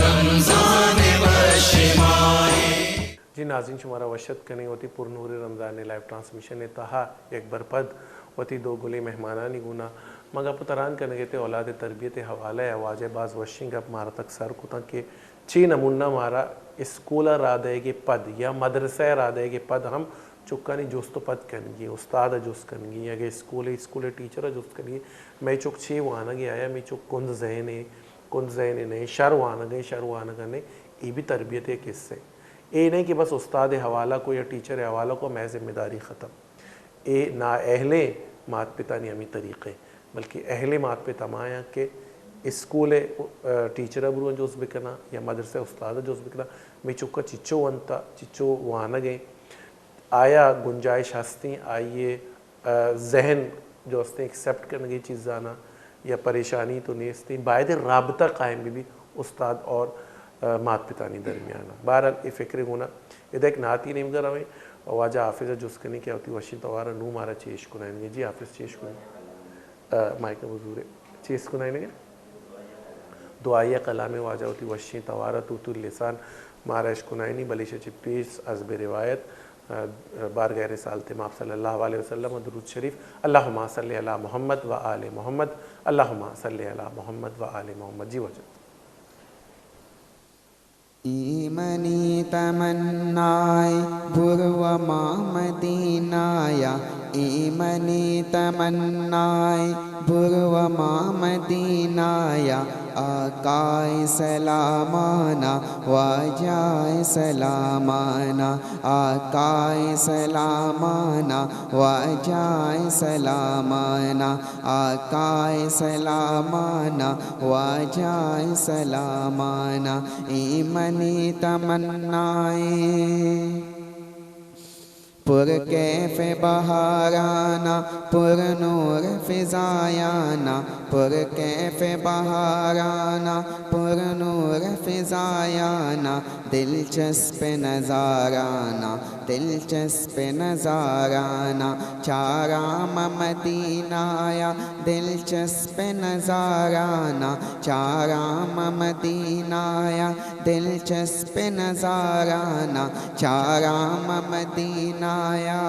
رمضان و شمائیں جی ناظرین شمارا وشت کرنی ہوتی پر نور رمضان لائیو ٹرانسمیشن تہا ایک برپد ہوتی دو گلی مہمانانی گونا مگا پتران کرنے گئے اولاد تربیت حوالہ ہے واجہ باز وشنگ اپ مارا تک سر کتا کہ چی نمونہ مارا اسکولر را دے گے پد یا مدرسہ را دے گے پد ہم چکانی جوستو پد کنگی استاد جوست کنگی یا کہ اسکول ٹیچر جوست کنگی میں چک چی وانا گیا آیا میں چک کند ذہنے نہیں شر وانا گئے یہ بھی تربیت ہے کس سے اے نہیں کہ بس استاد حوالہ کو یا ٹیچر حوالہ کو میں ذمہ داری ختم اے نا اہل مات پتا نہیں ہمیں طریقے بلکہ اہل مات پتا مایا کہ اسکول ٹیچر برو جوز بکنا یا مدرسہ استاد جوز بکنا میں چکا چچو ونتا چچو وانا گئے آیا گنجائش ہستی آئیے ذہن جو ہستے ایکسیپٹ کرنے کی چیز آنا یا پریشانی تو نیستی باید رابطہ قائم بھی استاد اور مات پتانی درمیانا بہرحال یہ فکر ہونا یہ دیکھ ناتی نہیں مگر ہمیں واجہ حافظ جس کنی کیا ہوتی وشی توارا نو مارا چیش کنائیں گے جی حافظ چیش کنائیں مائک حضور چیز کنائیں گے دعائیہ کلام واجہ ہوتی وشی توارا توتو اللسان مارا اشکنائنی بلیش چپیس عزب روایت بارگاہ رسالت ماب صلی اللہ علیہ وسلم و درود شریف اللہم صلی علی محمد و آل محمد اللہم صلی علی محمد و آل محمد جی وجہ ایمنی تمنائے برو ما مدینایا ایمنی تمنائے برو ما مدینایا آقائے سلامانا واجائے سلامانا آقائے سلامانا واجائے سلامانا آقائے سلامانا واجائے سلامانا ایمنی تمنائے پر کیف بہارانا پر نور فضایانا پر کیف بہارانا پر نور فضایانا دلچسپ نظارانا دلچسپ نظارانا چارام مدینایا دلچسپ نظارانا چارام مدینایا دلچسپ نظارانا چارام مدینایا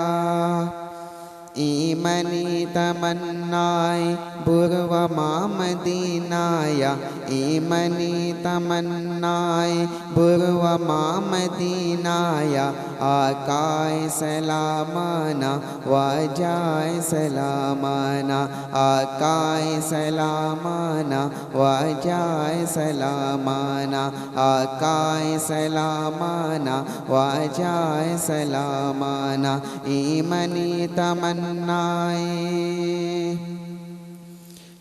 ایمنی تمنائے برو ما مدینایا ایمنی تمنائے برو ما مدینایا آقائے سلامانا واجائے سلامانا آقائے سلامانا واجائے سلامانا آقائے سلامانا واجائے سلامانا ایمنی تمنائے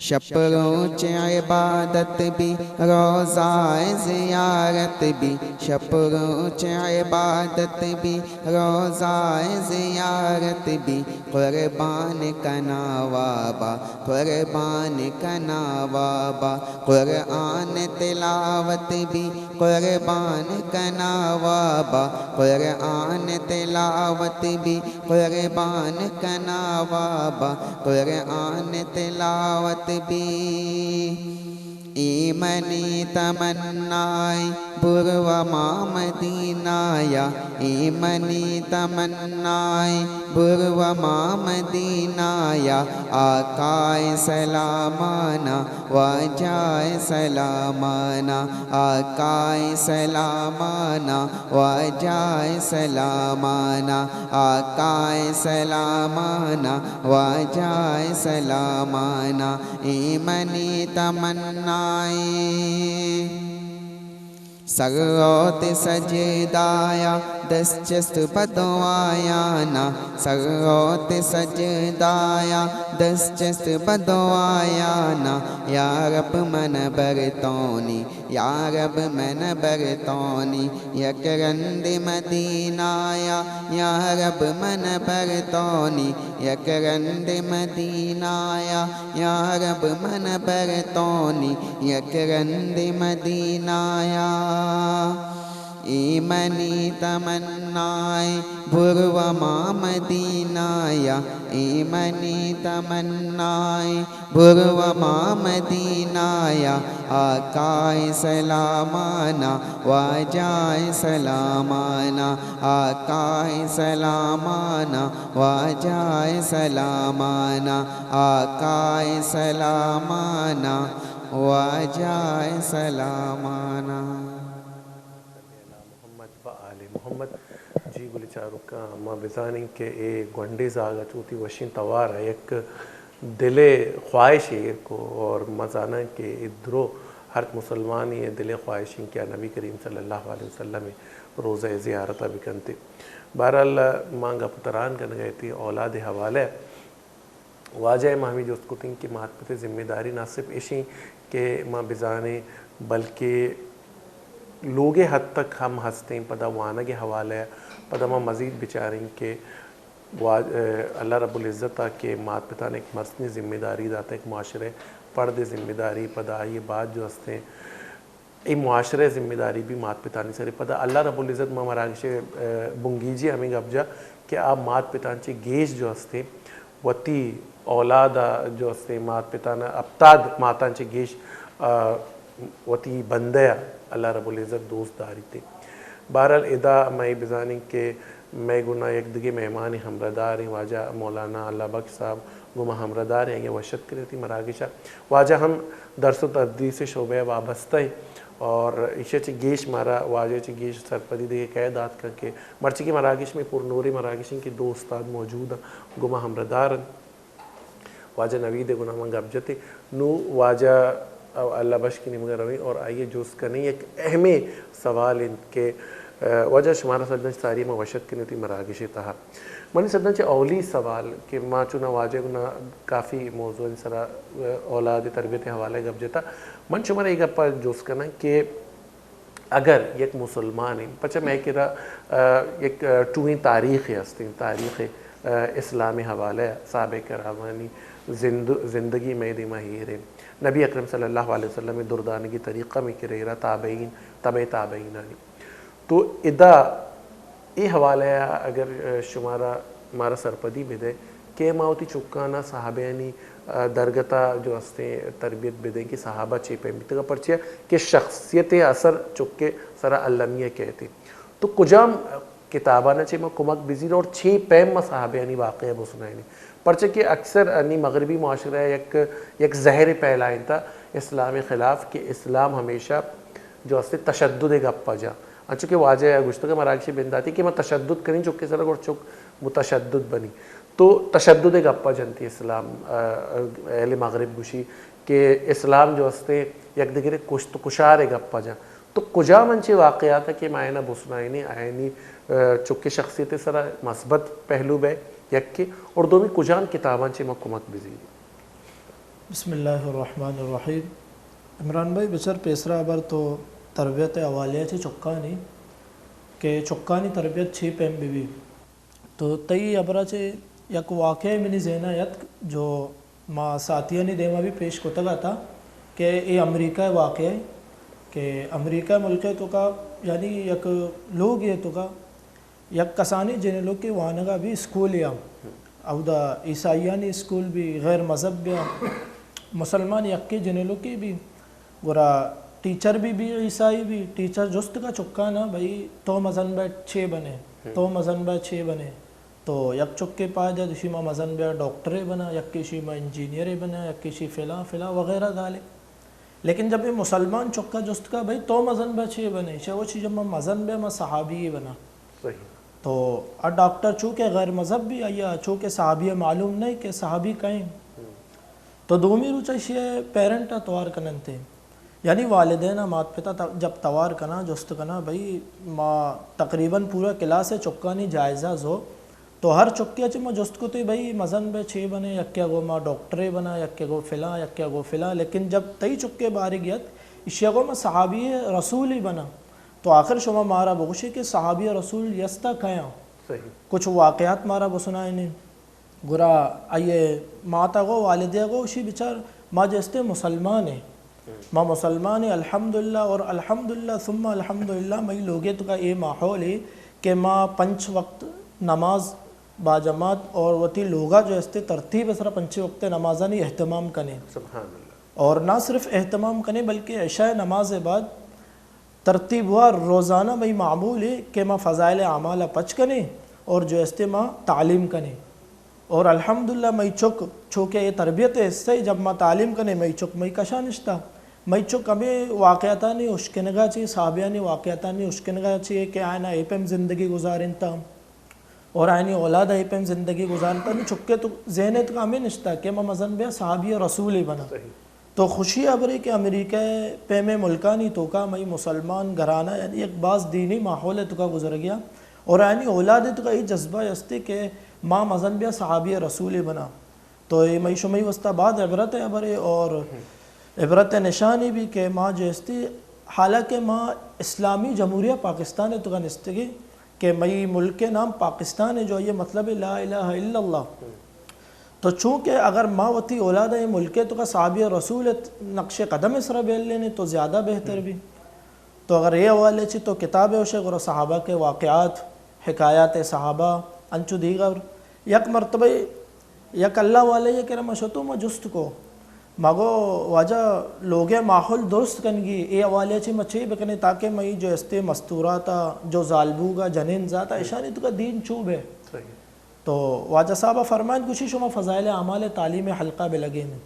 شب روز عبادت بھی روزہ زیارت بھی شب روز عبادت بھی روزہ زیارت بھی قربان کنا وابا قربان کنا وابا قرآن تلاوت بھی قربان کنا وابا قرآن تلاوت بھی قربان کنا وابا قرآن تلاوت بھی ایمنی تمنائی بروما مدینایا ایمنی تمنائی بروما مدینایا آقائے سلامانا واجائے سلامانا آقائے سلامانا واجائے سلامانا آقائے سلامانا واجائے سلامانا ایمنی تمنائی سروت سجدایا دست چست بدوایانا سروت سجدایا دست چست بدوایانا یا رب من برتونی یا رب من برتونی یک رند مدینایا یا رب من برتونی یک رند مدینایا یا رب من برتونی یک رند مدینایا ایمنی تمنائی بروما مدینایا ایمنی تمنائی بروما مدینایا آقائے سلامانا واجائے سلامانا آقائے سلامانا واجائے سلامانا آقائے سلامانا واجائے سلامانا محمد جی گلی چارکا ما بزانین کہ اے گونڈی زاگا چوتی وشین توار ہے ایک دل خواہش ہے کو اور مزانا کہ ادرو ہر مسلمانی یہ دل خواہشیں کیا نبی کریم صلی اللہ علیہ وسلم روزہ زیارتہ بکنتے بہرحال مانگا پتران کن گئے تھی اولاد حوالے واجہ ماہمی جو اس کو تین کی مات پتے ذمہ داری نہ صرف اشیں کہ ماں بزانے بلکہ لوگ حد تک ہم ہنستے ہیں پدا وانا کے حوالے پدا ماں مزید بچاریں کہ اللہ رب العزت کے مات پتا نے ایک مرسنی ذمہ داری داتا ہے ایک معاشرے پردے ذمہ داری پدا یہ بات جو ہستے ہیں یہ معاشرے ذمہ داری بھی مات پتانی سرے پدا اللہ رب العزت ماں مراگش بنگیجی ہمیں گبجا کہ آپ مات پتانچے گیش جو ہستے وتی اولادا جو ہستے مات پتانا ابتاد ماتانچے گیش وتی بندیا اللہ رب العزت دوست داری تھے بہرحال ادا میں بزانی کہ میں گناہ یک دگی مہمانی ہمردار ہیں واجہ مولانا اللہ بخش صاحب گمہ ہمردار ہیں یہ وشت کرے تھی مراگشہ واجہ ہم درس و تدریس شعبہ وابستہ ہیں اور ایشہ چی گیش مارا واجہ چی گیش سرپدی دے قیدات کر کے مرچی کی مراگش میں پور نوری مراگشیں کی دو استاد موجود ہیں گمہ ہمردار واجہ نوید گناہ منگا ابجتے نو واجہ اللہ بخش کی نمگا روی اور آئیے جو اس کا نہیں ایک اہم سوال ان کے وجہ شمارا صدن ساری میں وشت کی نتی مراگش تہا منی صدن چے اولی سوال کہ ماں چونا واجہ گنا کافی موضوع سرا اولاد تربیت حوالے گب جتا من شمارا ایک اپا جو اس کا نا کہ اگر یک مسلمان ہیں پچھا میں کہ ایک ٹوہیں تاریخ ہستی تاریخ اسلامی حوالے صحابہ کرامانی زندگی میں دی مہیر ہیں نبی اکرم صلی اللہ علیہ وسلم دردانگی طریقہ میں کرے رہا تابعین تابعین آنی تو ادا یہ حوالہ ہے اگر شمارا مارا سرپدی بدے کہ ماوتی چکانا صحابینی درگتا جو ہستے تربیت بدیں کہ صحابہ چیپیں بیتگا پرچیا کہ شخصیت اثر چکے سرا علمیہ کہتے تو کجام کتابانا چے میں کمک بزیر اور چھ پیم میں صحابینی واقعہ بسنائنی پرچہ کہ اکثر انی مغربی معاشرہ یک زہر پہلائن تھا اسلام خلاف کہ اسلام ہمیشہ جو ہستے تشدد گپا جا چونکہ واجہ گشتگا مراکشی بنداتی کہ میں تشدد کریں چکے سرک اور چک متشدد بنی تو تشدد گپا جنتی اسلام اہل مغرب گوشی کہ اسلام جو ہستے یک دگرے کشار گپا جا تو کجا منچے واقعات ہے کہ مائنہ بسنائنی آئینی چکے شخصیت سرا مثبت پہلو بے یک کے اور دومی کجان کتابان چے مکمک بزیدی بسم اللہ الرحمن الرحیم. عمران بھائی بچر پیسرا ابر تو تربیت حوالیہ چی چکانی کہ چکانی تربیت چھی پیم بھی تو تئی ابرا چے یک واقعہ منی ذہنہ یت جو ما ساتھیہ نے دیما بھی پیش کو تگا تھا کہ یہ امریکہ واقعہ ہے کہ امریکہ ملک تو کا یعنی یک لوگ یہ تو کا یک کسانی جن لوگ کے وانگا بھی اسکول یا او دا عیسائیانی اسکول بھی غیر مذہب بھی مسلمان یک کے جن لوگ کی بھی گورا ٹیچر بھی عیسائی بھی ٹیچر جست کا چکا نا بھائی تو مزن بے 6 بنے تو مزن بے 6 بنے تو یک چکے پا جا شیما مزن بے ڈاکٹرے بنا یک کی شیما انجینئرے بنا یک کی شی فلاں وغیرہ دالے. لیکن جب یہ مسلمان چکا جست کا بھائی تو مزن بے 6 بنے وہ چیز جب مزن بے ما صحابی بنا تو ڈاکٹر چونکہ غیر مذہب بھی آیا چونکہ صحابی معلوم نہیں کہ صحابی کہیں تو دومی روچہ شیئے پیرنٹ توار کنن تھے یعنی والدین مات پتا جب توار کنا جست کنا بھائی ما تقریباً پورا کلاس چکانی جائزہ زو تو ہر چکیا چی ما جست کو تو بھائی مزن بے 6 بنے یکیا گو ما ڈاکٹرے بنا یکیا گو فلاں یکیا گو فلاں. لیکن جب تئی چکے باری گیت اشیا گو ما صحابی رسول ہی بنا تو آخر شما مارا بگوشی کہ صحابی رسول یستا کھیاں کچھ واقعات مارا بسنائے نہیں گرا آئیے ماتا گو والدیہ گو اسی بچار ما جستے مسلمان ہیں ما مسلمان ہیں الحمدللہ اور الحمدللہ ثم الحمدللہ میں لوگے تو کا یہ ماحول ہے کہ ما 5 وقت نماز باجماعت اور وتی لوگا جو استے ترتیب اسرا 5 وقت نمازانی اہتمام کنے سبحان اللہ اور نہ صرف اہتمام کنے بلکہ عشاء نماز بعد ترتیب ہوا روزانہ میں معمول ہے کہ ما فضائل اعمال پچ کنے اور جو استے ما تعلیم کنے اور الحمدللہ میں چونکہ یہ تربیت ہے اس سے جب ما تعلیم کنے میں میں کشا نشتا میں ہمیں واقعاتانی اشکنگا چاہیے صحابیانی واقعاتانی اشکنگا چاہیے کہ آئینہ اے پیم زندگی گزارنتا اور آئینی اولاد اے پیم زندگی گزارنتا نہیں چکے تو ذہنت کا ہمیں نشتا کہ ما مزن بیا صحابی رسول ہی بنا تو خوشی ابری کہ امریکہ پیم ملکانی تو کا میں مسلمان گھرانہ یعنی ایک بعض دینی ماحول تو کا گزر گیا اور آئینی اولاد تو کا یہ جذبہ یستے کہ ماں مزن بیا صحابی رسول بنا تو یہ میں شمی وسطہ بعد عبرت ہے ابرے اور عبرت نشانی بھی کہ ماں جیستی حالانکہ ماں اسلامی جمہوریہ پاکستان ہے تو کا نستگی کہ میں ملک کے نام پاکستان ہے جو یہ مطلب لا الہ الا اللہ تو چونکہ اگر ماں وتی اولاد ہے ملک تو کا صحابی رسول نقش قدم اسرا بیل لینے تو زیادہ بہتر بھی تو اگر یہ حوالے چی تو کتاب ہے غور صحابہ کے واقعات حکایات صحابہ انچو دیگر یک مرتبہ یک اللہ والے یہ کہ مشتو ما جست کو مگو واجہ لوگے ماحول درست کنگی اے حوالے چی مچھے بکنے تاکہ میں جو استے مستوراتا جو ظالبوگا جنین ذاتا اشانی تو کا دین چوب ہے تو واجہ صاحبہ فرمائن کچھ شما فضائل اعمال تعلیم حلقہ بے لگے میں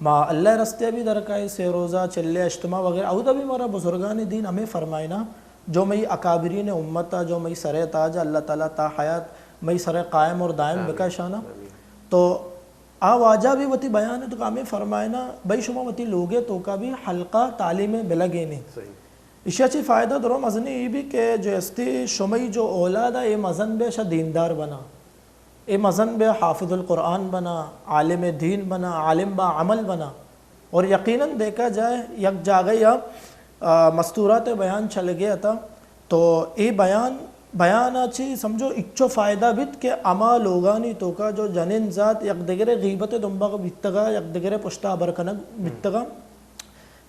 ما اللہ رستے بھی درکائے سے روزہ چلے اجتماع وغیرہ او دا بھی مارا بزرگان دین ہمیں فرمائنا جو میں اکابرین امتا جو میں سر تاج اللہ تعالیٰ تا حیات میں سر قائم اور دائم بکا شانہ تو واجہ بھی وتی بیان ہے تو کا ہمیں فرمائنا بھائی شما وتی لوگے تو کا بھی حلقہ تعلیم بلگے نہیں اشیا چی فائدہ درو مزنی یہ بھی کہ جو استی شمی جو اولاد ہے یہ مزن بے شا دیندار بنا یہ مزن بے حافظ القرآن بنا عالم دین بنا عالم با عمل بنا اور یقیناً دیکھا جائے یک جاگہ یا مستورات بیان چل گیا تھا تو یہ بیان اچھی سمجھو اچھو فائدہ بیت کہ اما لوگانی تو کا جو جنین ذات یک دگرے غیبت دنبا کا بیتگا یک دگرے پشتا برکنگ بیتگا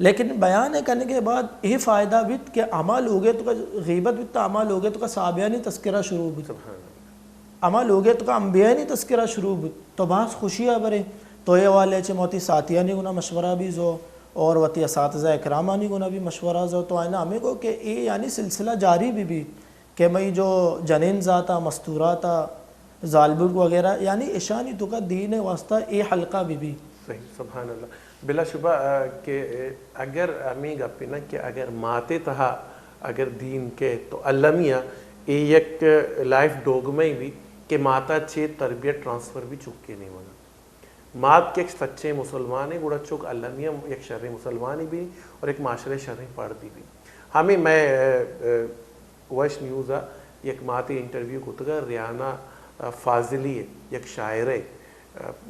لیکن بیان کرنے کے بعد یہ فائدہ بیت کہ اما لوگے تو کا غیبت بیتا اما لوگے تو کا صحابیانی تذکرہ شروع بیت اما لوگے تو کا انبیانی تذکرہ شروع بیت تو بہت خوشیاں برے تو یہ والے چے موتی ساتھیانی گنا مشورہ بھی زو اور وتی اساتذہ اکرامانی گنا بھی مشورہ زو تو آئینہ ہمیں کو کہ یہ یعنی سلسلہ جاری بھی کہ میں جو جنین ذاتا مستوراتا ظالبرگ وغیرہ یعنی اشانی تو کا دین واسطہ یہ حلقہ بھی صحیح سبحان اللہ بلا شبہ کہ اگر ہمیں گپنا کہ اگر ماتے تہا اگر دین کے تو علمیہ ایک لائف ڈوگمئی بھی کہ ماتا چھے تربیت ٹرانسفر بھی چکے نہیں ہونا مات کے ایک سچے مسلمان ہیں گوڑا چک علمیہ ایک شرعی مسلمانی بھی اور ایک معاشرے شرعی پڑھتی بھی ہمیں میں وش نیوزا یک ماتی انٹرویو کو تگا ریانہ فاضلی ایک شاعر ہے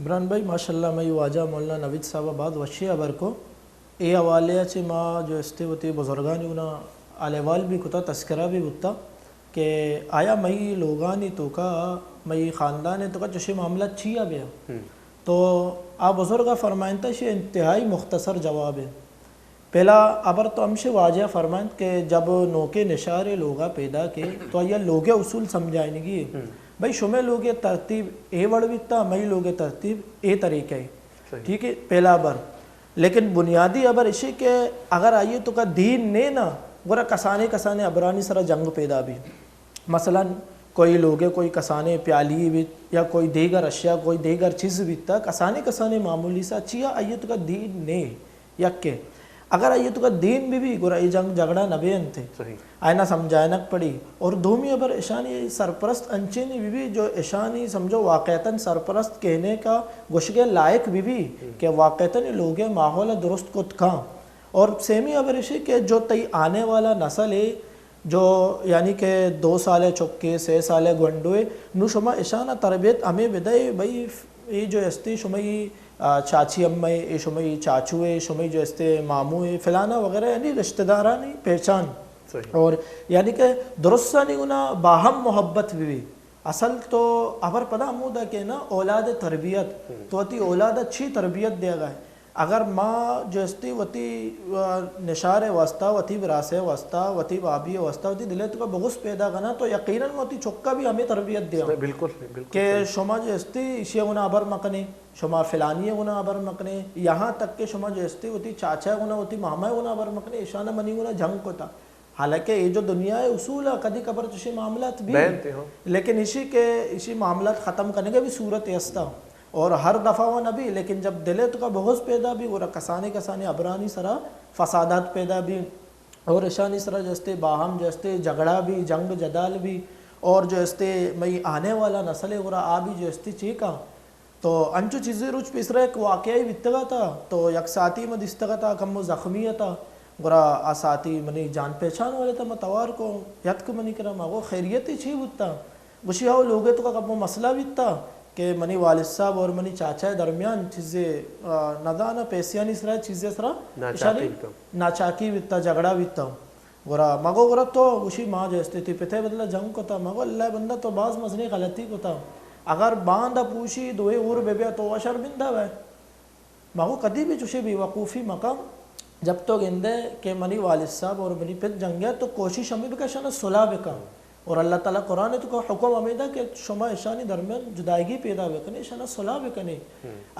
عمران بھائی ماشاءاللہ میں واجہ مولانا نوید صاحب آباد وشی ابر کو اے حوالے سے ماں جو استے ہوتی بزرگانی انہا آلیوال بھی کتا تذکرہ بھی ہوتا کہ آیا مئی لوگانی تو کا مئی خاندان تو کا جوشے معاملہ چیا بیا تو آپ بزرگا فرمائن تا یہ انتہائی مختصر جواب ہے. پہلا ابر تو ہم سے واجہ فرمائن کہ جب نوکے نشارے لوگا پیدا کے تو یہ لوگے اصول سمجھائیں گی بھائی شمع لوگے ترتیب اے وڑویتا مئی لوگے ترتیب اے طریقہ ہے ٹھیک ہے پہلا ابر. لیکن بنیادی ابر اسی کہ اگر آئیے تو کا دین نے نا گورا کسانے ابرانی سرا جنگ پیدا بھی مثلا کوئی لوگے کوئی کسانے پیالی بھی یا کوئی دیگر اشیاء کوئی دیگر چیز بھی تا کسانے معمولی سا چیا آئیے تو کا دین نے یک کے اگر آئیے تو کا دین بھی گورا یہ جنگ جگڑا نبین تھے آئینہ سمجھائنک پڑی. اور دومی ابر اشانی سرپرست انچینی بھی جو اشانی سمجھو واقعتاً سرپرست کہنے کا گشگے لائق بھی کہ واقعتاً لوگے ماحول درست کو تکاں. اور سیمی ابر اشی کہ جو تی آنے والا نسل ہے جو یعنی کہ 2 سالے چکے 6 سالے گونڈوئے نو شما اشانہ تربیت ہمیں بدائی بھئی یہ جو استی شمائی چاچی امّے یہ شمائی چاچوئے شمائی جو استے ماموئے فلانا وغیرہ یعنی رشتہ دارانی پہچان اور یعنی کہ درستہ نہیں ہونا باہم محبت بھی اصل تو ابر پدا عمودہ کہ نا اولاد تربیت تو اتی اولاد اچھی تربیت دیا گئے. اگر ماں جو استی وتی نشار واسطہ وتی براسے واسطہ وتی بابی واسطہ وتی دلے تو کا بغض پیدا کرنا تو یقیناً وتی چکا بھی ہمیں تربیت دیا بالکل کہ شما جو استی اسی گنا ابر مکنے شما فلانی گنا ابر مکنے یہاں تک کہ شما جو استی وتی چاچا گنا وتی ماما گنا ابر مکنے اشانہ منی گنا جنگ کو تھا. حالانکہ یہ جو دنیا ہے اصول ہے کدی قبر تشی معاملات بھی لیکن اسی معاملات ختم کرنے کے بھی صورت یستا اور ہر دفعہ وہ نبی لیکن جب دلے تو کا بغض پیدا بھی اور کسانے ابرانی سرا فسادات پیدا بھی اور اشانی سرا جستے باہم جستے جھگڑا بھی جنگ جدال بھی اور جو استے مئی آنے والا نسل اور آ بھی جو استے چیکا تو انچو چیزیں روچ پیس رہا ایک واقعی بتگا تھا تو یک ساتھی میں دستگا تھا کم و زخمی تھا گرا آساتی منی جان پہچان والے تھا متوار کو یت کو منی کرا ماں خیریتی چھی بتا گوشی ہاؤ لوگے تو کا کب وہ مسئلہ بھی تھا کہ منی والد صاحب اور منی چاچا درمیان چیزیں ندانا پیسیانی سرا چیزیں سرا ناچاکی بھی تھا جھگڑا بھی تھا گورا مگو گورا تو گوشی ماں جیستے تھی پتہ بدلا جنگ کو تھا مگو اللہ بندہ تو بعض مزنی غلطی کو تھا اگر باندھا پوشی دوئے اور بے بیا تو وہ شرمندہ ہے مگو کدی بھی چوشے بھی وقوفی مقام جب تو گندے کہ منی والد صاحب اور منی پت جنگیا تو کوشش ہمیں بکا شانا صلح بکا اور اللہ تعالیٰ قرآن تو کا حکم ہمیں دا کہ شما اشانی درمیان جدائیگی پیدا بکنے شانا صلح بکنے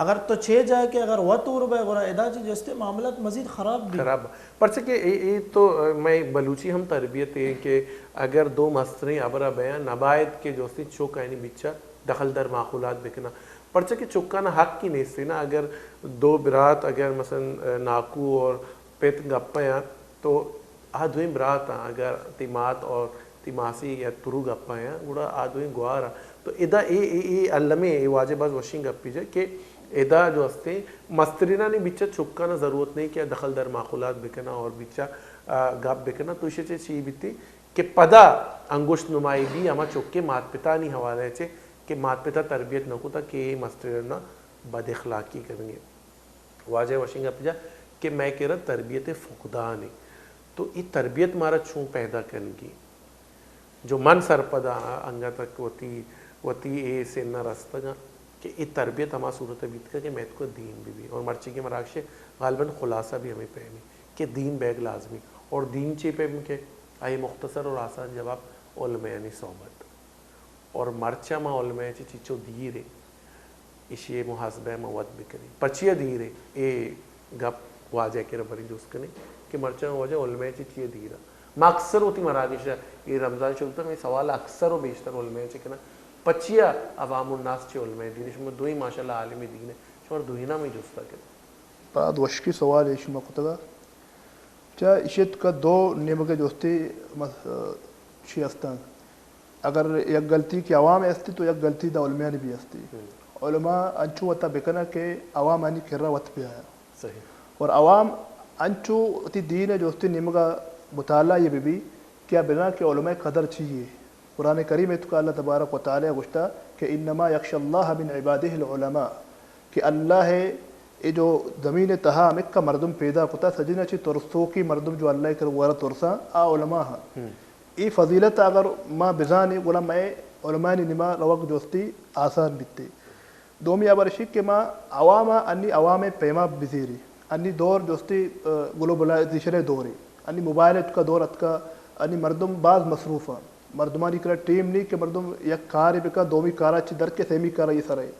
اگر تو چھے جائے کہ اگر وہ طور بے گورا ادا چی جستے معاملات مزید خراب بھی خراب پرچہ کہ یہ تو میں بلوچی ہم تربیت ہے کہ اگر 2 مستریں ابرا بیان نبائد کے جوستی چوک آئینی بچہ دخل در معقولات بکنا پرچہ کہ چکانا حق کی نہیں سے نا اگر 2 برات اگر مثلا ناکو اور پیت گپا یا تو آدھویں برات اگر تیمات اور تیماسی یا ترو گپا یا گوڑا آدھویں گوارا تو ادا ای علمے واجب از وشنگ گپی جائے کہ ادا جو ہستے مسترینا نے بچہ چکانا ضرورت نہیں کیا دخل در معقولات بکنا اور بچہ گپ بکنا تو اسے چیز بیتی کہ پدا انگوشت نمائی بھی ہما چکے مات پتا نہیں حوالے چھے کہ مات پتا تربیت نہ ہوتا کہ یہ مسترینا بد اخلاقی کرنگے واجہ وشنگ گپی جائے کہ میں کہہ رہا تربیت فقدان ہے تو یہ تربیت مارا چون پیدا کرنگی جو من سرپدا انگا تک وتی اے سے نہ رستہ گا کہ یہ تربیت ہما صورت بیت کا کہ میں کو دین بھی اور مرچی کے مراکشے غالباً خلاصہ بھی ہمیں پہنی کہ دین بیگ لازمی اور دین چی پہ کے آئے مختصر اور آسان جواب علمانی صحبت اور مرچہ ما علمانی چیچو دیرے اسی محاسبہ موت بکنے پچیا دیرے اے گپ واجہ کے ربری جوس کنے کہ مرچہ واجہ علمانی چیچی دیرہ ما اکثر ہوتی مراکش یہ رمضان شلتا میں سوال اکثر و بیشتر علماء چکنا پچیا عوام الناس چی علماء دین شما دوئی ماشاءاللہ عالمی دین ہے شما دوئینا میں جستا کرنا بعد وشکی سوال ہے شما کتگا چاہ اشت کا 2 نیمگے جوستی چی استان اگر یک غلطی کی عوام استی تو یک غلطی دا علماء بھی استی علماء انچو وطا بکنا کہ عوام آنی کر رہا وط پہ آیا صحیح اور عوام انچو تی دین جوستی نیمگا مطالعہ یہ بھی کیا بنا کہ علماء قدر چاہیے قرآن کریم تو کا اللہ تبارک و تعالی گشتا کہ انما یخشى اللہ من عباده العلماء کہ اللہ ہے یہ جو زمین تہا ہمیں کا مردم پیدا کتا سجنا چی ترسو کی مردم جو اللہ کر وارا ترسا آ علماء ہاں ای فضیلت اگر ما بزانی گولا میں علماء نما روک جوستی آسان بیتے دومی ابرشی کہ ما عواما انی عوام پیما بزیری انی دور جوستی گلوبلائزیشن دوری انی موبائل کا دور اتکا انی مردم بعض مصروفہ مردمانی کرا ٹیم نہیں کہ مردم یک کار بکا دومی کارا چی در کے سیمی کارا یہ سرائے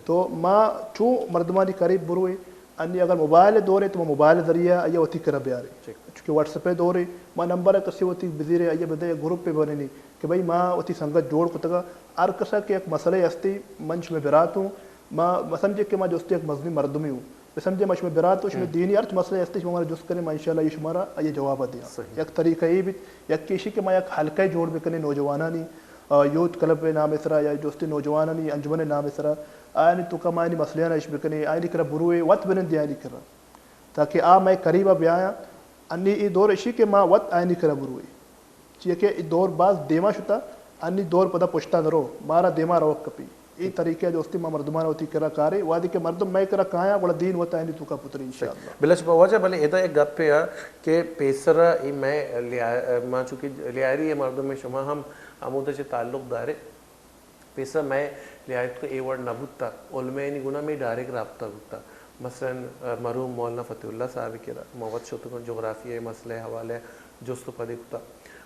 تو ما چوں مردمانی قریب بروئے انی اگر موبائل دورے تو موبائل ذریعہ آیا وتی کرا بیارے چونکہ واٹس پہ دورے ما نمبر ہے کسی وتی بزیرے آیا بدے گروپ پہ بنے نہیں کہ بھائی ما وتی سنگت جوڑ کو تگا ہر کسا کہ ایک مسئلہ ہستی منچ میں برات ہوں ما سمجھے کہ ما جوستی ایک مذہبی مردمی ہوں سمجھے مش میں برات ہوں میں دینی ارچ مسئلہ ہستی ہمارا جس کرے ما انشاءاللہ یہ شمارا یہ جواب دیا ایک طریقہ یہ بھی یک کیشی کہ ما یک حلقہ جوڑ بکنے نوجوانانی یوتھ کلب نام اسرا یا جوستی نوجوانانی انجمن نام اسرا آئینی تو کم آئینی مسئلیاں نش بکنے آئینی کرا بروئے وقت بنن دی آئینی کرا تاکہ میں قریبا بیایا انی ای دور اشی کہ ما وقت آئینی کرا بروئے چیئے کہ ای دور باز دیما شتا انی دور پدا پشتا نرو مارا دیما روک کپی ای طریقہ جوستی ما مردمان ہوتی کرا کارے وادی کہ مردم میں کرا کھایا گوڑا دین وقت آئینی تو کا پتری انشاءاللہ بلا شبہ وجہ بلے ایدہ ایک گپ پہ کہ پیسرہ ای میں ماں چونکہ لیاری ہے مردم میں شما ہم عمودہ چے تعلق دارے پیسرہ میں لیایت کو اے ورڈ نبوت تا علماء نی گناہ میں ڈائریکٹ رابطہ ہوتا مثلا مرحوم مولانا فتح اللہ صاحب کی موت شتکن جغرافیہ مسئلہ حوالے جستو پدے کتا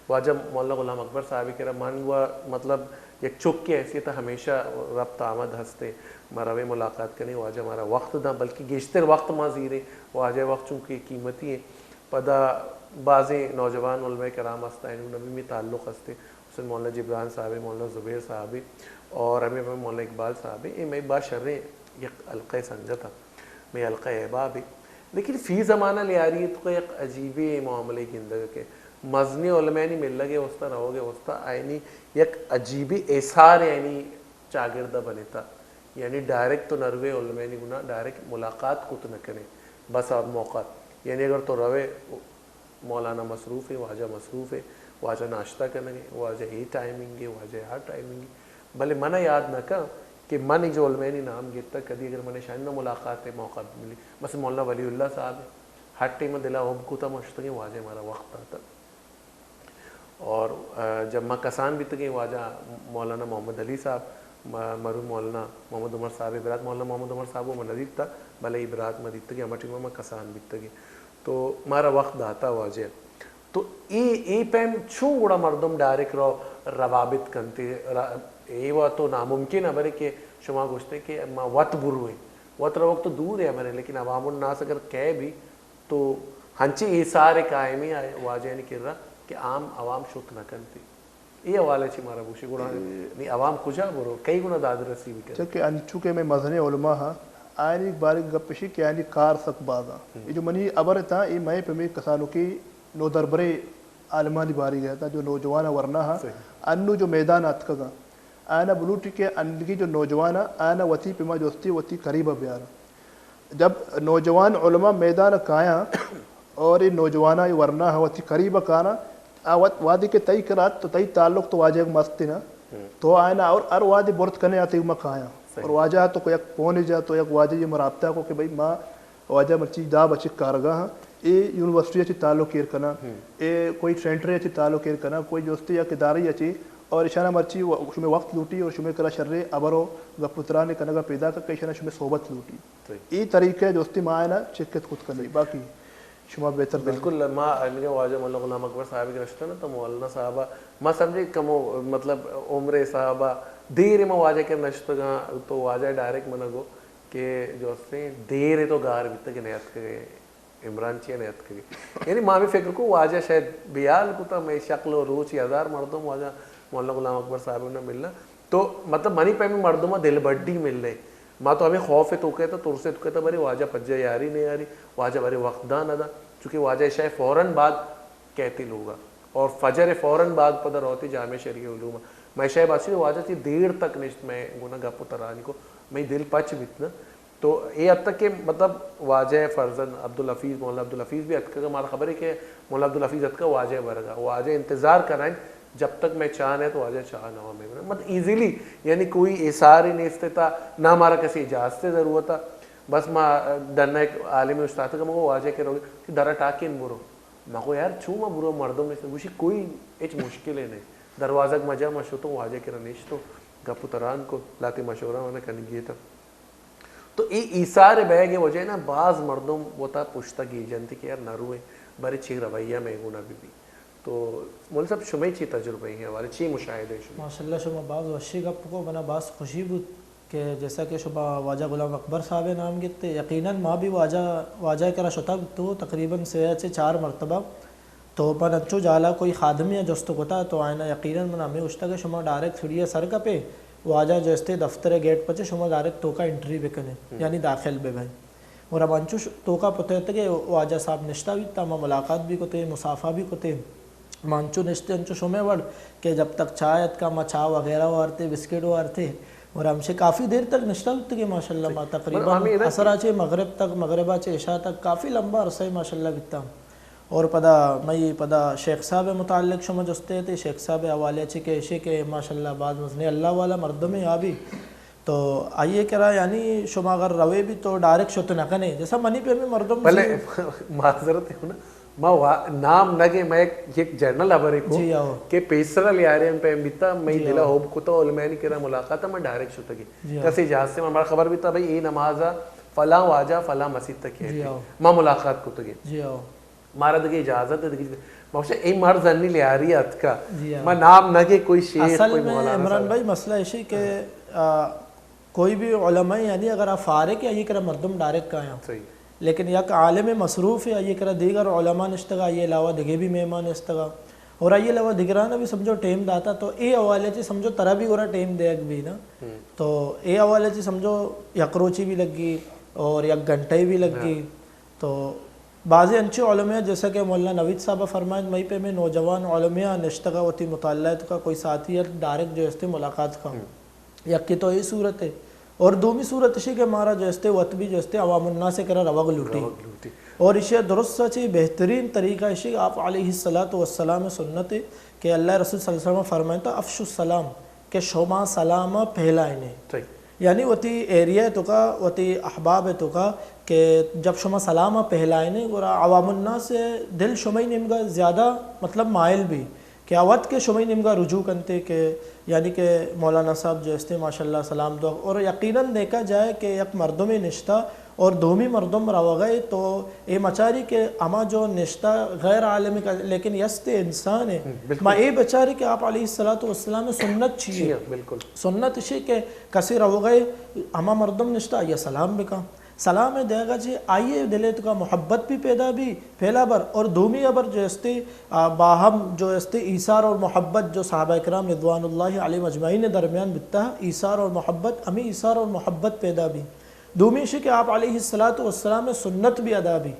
واجہ مولانا غلام اکبر صاحب کی من و مطلب یک چک کی حیثیت ہمیشہ ربط آمد ہستے مروے ملاقات کرنے واجہ ہمارا وقت دا بلکہ گیشتر وقت ما زیرے واجہ وقت چونکہ قیمتی ہے پدا بعضیں نوجوان علماء کرام ہستا ہے نبی میں تعلق ہستے حسن مولانا جبران صاحب مولانا زبیر صاحب اور ہمیں مولانا اقبال صاحب میں با شرے یک حلقہ سنجا تھا میں حلقہ احباب لیکن فی زمانہ لیاری تو ایک عجیب معاملے کی اندر کے مزنی علماء نہیں مل لگے وسطہ رہو گے وسطہ آئینی یک عجیبی احسار یعنی چاگردہ بنے تھا یعنی ڈائریکٹ تو نروے علماء نہیں گنا ڈائریکٹ ملاقات کو تو نہ کریں بس اب موقع یعنی اگر تو روے مولانا مصروف ہے واجہ مصروف ہے واجہ ناشتہ کرنے واجہ ہی ٹائمنگ ہے واجہ ہر ٹائمنگ ہے بھلے منہ یاد نہ کر کہ من جو علماء نہیں نام گرتا کدی اگر من شاید نہ ملاقات ہے موقع ملی بس مولانا ولی اللہ صاحب ہے ہر ٹائم دلا ہم کو تھا مشتگی واجہ ہمارا وقت آتا اور جب ماں کسان بھی تگیں واجہ مولانا محمد علی صاحب مرحوم مولانا محمد عمر صاحب برات مولانا محمد عمر صاحب وہ منظر تھا بھلے برات مدید تگیں ہمارے ٹائم میں کسان بھی تگیں تو ہمارا وقت آتا واجہ تو ای پیم چھو گوڑا مردم ڈائریکٹ رو روابط کنتے ای وہ تو ناممکن ہے بلے کہ شما گوشتے کہ ما وقت بروئے وقت رو وقت تو دور ہے ہمارے لیکن عوام الناس اگر کہے بھی تو ہنچی ایسار قائمی واجہ نہیں کر رہا کہ عام عوام شک نہ کنتے یہ حوالے چی مارا بوشی گوڑا نہیں عوام کجا برو کئی گنا داد رسی بھی کرتے چکہ چونکہ میں مذہنی علماء ہاں آئینی ایک باری گپشی کہ آئینی کار سک بازا یہ جو منی عبر تھا یہ میں پہ میں کسانوں کی نو دربرے عالمانی باری گیا تھا جو نوجوان ورنہ ہاں انو جو میدان اتکا گا آنا بلوٹی کے انگی جو نوجوان آنا وتی پہ ما جوستی وتی قریبا بیارا جب نوجوان علماء میدان کایا اور یہ نوجوانہ یہ ورنہ ہاں وتی قریبا کانا وادی کے تئی کرات تو تئی تعلق تو واجہ مستی نا تو آنا اور وادی برت کرنے آتے ما کایا اور واجہ تو کوئی ایک پونے جا تو ایک واجہ یہ مرابطہ کو کہ بھئی ماں واجہ مرچی دا بچی کارگاہ اے یونیورسٹی اچھی تعلق کیر کنا اے کوئی سینٹر اچھی تعلق کیر کنا کوئی جوستی یا کداری اچھی اور اشانہ مرچی شمیں وقت لوٹی اور شمیں کرا شرے ابرو گپترانے کنگا پیدا کر کے اشانہ شمیں صحبت لوٹی ای طریقے جوستی ماں آئینا چکت خود کرنی باقی شما بہتر بالکل ماں آئینی واجہ مولانا غلام اکبر صاحب کے رشتہ نا تو مولانا صاحبہ ماں سمجھے کمو مطلب عمر صاحبہ دیر میں واجہ کے نشتہ گا تو واجہ ڈائریکٹ منگو کہ جو سے دیر تو گار بیتا کہ نیت کرے عمران چیئے نیت کرے یعنی ماں بھی فکر کو واجہ شاید بیال کو تا میں شکل و روچ ہزار مردم واجہ مولانا غلام اکبر صاحب نے ملنا تو مطلب منی پہ میں مردمہ دل بڑی مل رہے ماں تو ہمیں خوف ہے تو کہتا ترسے تو کہتا بھائی واجہ پجہ یاری نہیں آ رہی واجہ بھائی وقت دان ادا چونکہ واجہ عشاء فوراً بعد کہتی لوگا اور فجر فوراً بعد پدر ہوتی جامع شرعی علوم میں عشاء باسی واجہ تھی دیر تک نشت میں گناہ گپ ترانی کو میں دل پچ بیتنا تو یہ حد تک کہ مطلب واجہ فرزن عبدالحفیظ مولانا عبدالحفیظ بھی اتکا مارا خبر ہے کہ مولانا عبدالحفیظ اتکا واجہ برگا واجہ انتظار کرائیں جب تک میں چاہ ہے تو واجہ چاہ نہ ہو میں مطلب ایزیلی یعنی کوئی ایثار ہی نہیں استتا نہ ہمارا کسی اجازت ضرورت تھا بس ما دنہ ایک عالم استاد کا مگو واجہ کے روگے کہ درہ ٹاکین برو مگو یار چھو ما برو مردوں میں سے گوشی کوئی ایچ مشکل ہے نہیں دروازہ مجا مشو تو واجہ کے رنیش تو گپو تران کو لاتی مشورہ ہونا کرنے گئے تھا تو ایثار بیگے وجہ نا بعض مردوں وہ تا پشتا گی جانتی کہ یار نروے بارے چی رویہ میں گونا بھی تو مول صاحب شمعی چی تجربہ ہیں ہمارے چی مشاہدے شما ماشاءاللہ شما بعض وشی گپ کو بنا بعض خوشی بود کہ جیسا کہ شما واجہ غلام اکبر صاحب نام گتے یقیناً ماں بھی واجہ کرا شتا تو تقریباً 3 سے 4 مرتبہ تو پن اچھو جالا کوئی خادمی جستو کتا تو آئینہ یقیناً من ہمیں اشتا کہ شما ڈائریکٹ تھوڑی سر کا پہ واجہ جیستے دفتر گیٹ پچے شما ڈائریکٹ توکا انٹری بکنے یعنی داخل بے بھائی اور اب انچو توکا پتے تھے کہ واجہ صاحب نشتہ بھی تھا ملاقات بھی کتے مسافہ بھی کتے مانچو نشتے انچو شمع وڑ کہ جب تک چائے کا مچا وغیرہ وارتے بسکٹ وارتے اور ہم سے کافی دیر تک نشتہ ہوتے کہ ماشاءاللہ ما تقریباً اثر آچے مغرب تک مغربہ چے عشاء تک کافی لمبا عرصہ ماشاءاللہ بیتا اور پدا شیخ صاحب متعلق شما جستے تھے شیخ صاحب حوالے چے کہ ایشے کہ ماشاءاللہ بعض مزنے اللہ والا مردوں میں آبی تو آئیے کرا یعنی شما اگر روے بھی تو ڈائریکٹ شو تو نہ کنے جیسا منی پہ بھی مردوں میں پہلے معذرت ہے نا ما نام نگے میں ایک جرنل خبر کو جی آو کہ پیسرا لے آرے ہم پہ بیتا میں دلا ہوب کو تو علمانی کرا ملاقات میں ڈائریکٹ شو تکی کسی جہاز سے ہمارا خبر بھی تھا بھئی یہ نمازہ فلاں واجہ فلاں مسجد تک ہے ماں ملاقات کو تکی جی آو مارا دکی اجازت ہے دکی بخشا اے مرد زنی لے آ رہی ہے اتکا ما نام نگے کوئی شیخ کوئی مولانا اصل میں عمران بھائی مسئلہ ایشی کہ کوئی بھی علماء یعنی اگر آپ فارق ہے یہ کرا مردم ڈائریکٹ کا ہیں لیکن یک عالم مصروف ہے یہ کرا دیگر علماء نشتگا یہ علاوہ دگے بھی مہمان نشتگا اور یہ علاوہ دگرانا بھی سمجھو ٹیم داتا تو اے حوالے چی سمجھو ترہ بھی گورا ٹیم دے اگ بھی نا تو اے حوالے چی سمجھو یک روچی بھی لگ گی اور یک گھنٹے بھی لگ گی تو بعضی انچے علماء جیسا کہ مولانا نوید صاحبہ فرمائیں مئی پہ میں نوجوان علماء نشتگا ہوتی مطالعات کا کوئی ساتھی ڈائریکٹ جو استے ملاقات کا یک کی تو یہ صورت ہے اور دومی صورت اسی کہ ہمارا جو استے وقت بھی جو استے عوام الناس سے کرا روگ لوٹی اور اسے درست سچی بہترین طریقہ اسی آپ علیہ السلام سنت ہے کہ اللہ رسول صلی اللہ علیہ وسلم فرمائیں تھا افشو السلام کہ شما سلامہ پھیلائنے یعنی وتی ایریا تو کا وتی احباب تو کا کہ جب شما سلامہ پہلائنے اور عوام الناس سے دل شمعی نمگا زیادہ مطلب مائل بھی کہ آوت کے شمعی نمگا رجوع کنتے کہ یعنی کہ مولانا صاحب جو استے ماشاءاللہ سلام دو اور یقیناً دیکھا جائے کہ یک مردوں میں نشتہ اور دومی مردم رو گئے تو اے مچاری کہ اما جو نشتہ غیر عالمی کا لیکن یست انسان ہے ما اے بچاری کہ آپ علیہ السلام سنت چیئے سنت چیئے کہ کسی رو گئے اما مردم نشتہ یہ سلام بکا سلام دے گا جی آئیے دلے تو کا محبت بھی پیدا بھی پھیلا بر اور دومی ابر جو استے باہم جو استے ایثار اور محبت جو صحابہ اکرام رضوان اللہ علیہ مجمعین درمیان بتا ہے ایثار اور محبت ہمیں ایثار اور محبت پیدا بھی دومی شی کہ آپ علیہ السلام سنت بھی ادا بھی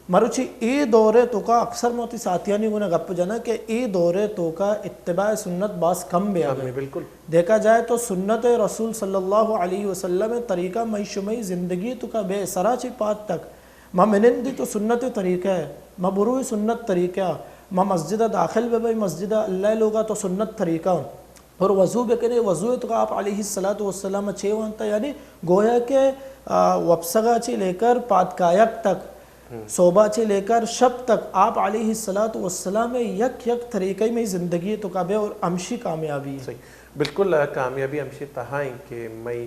مروچی ای دورے تو کا اکثر موتی ساتھیانی گونا گپ جانا کہ ای دورے تو کا اتباع سنت باس کم بھی آگئے بالکل دیکھا جائے تو سنت رسول صلی اللہ علیہ وسلم طریقہ معیشمئی زندگی تو کا بے سرا چی پات تک ما منندی تو سنت طریقہ ہے ما بروی سنت طریقہ ما مسجدہ داخل بے بھائی مسجدہ اللہ لوگا تو سنت طریقہ اور وضو بکنے وضو تو آپ علیہ السلام اچھے وانتا یعنی گویا کہ وپسگا چی لے کر پادکایک تک صوبہ چے لے کر شب تک آپ علیہ السلام یک طریقے میں زندگی تو کعبے اور امشی کامیابی ہے بالکل کامیابی امشی تہائیں کہ میں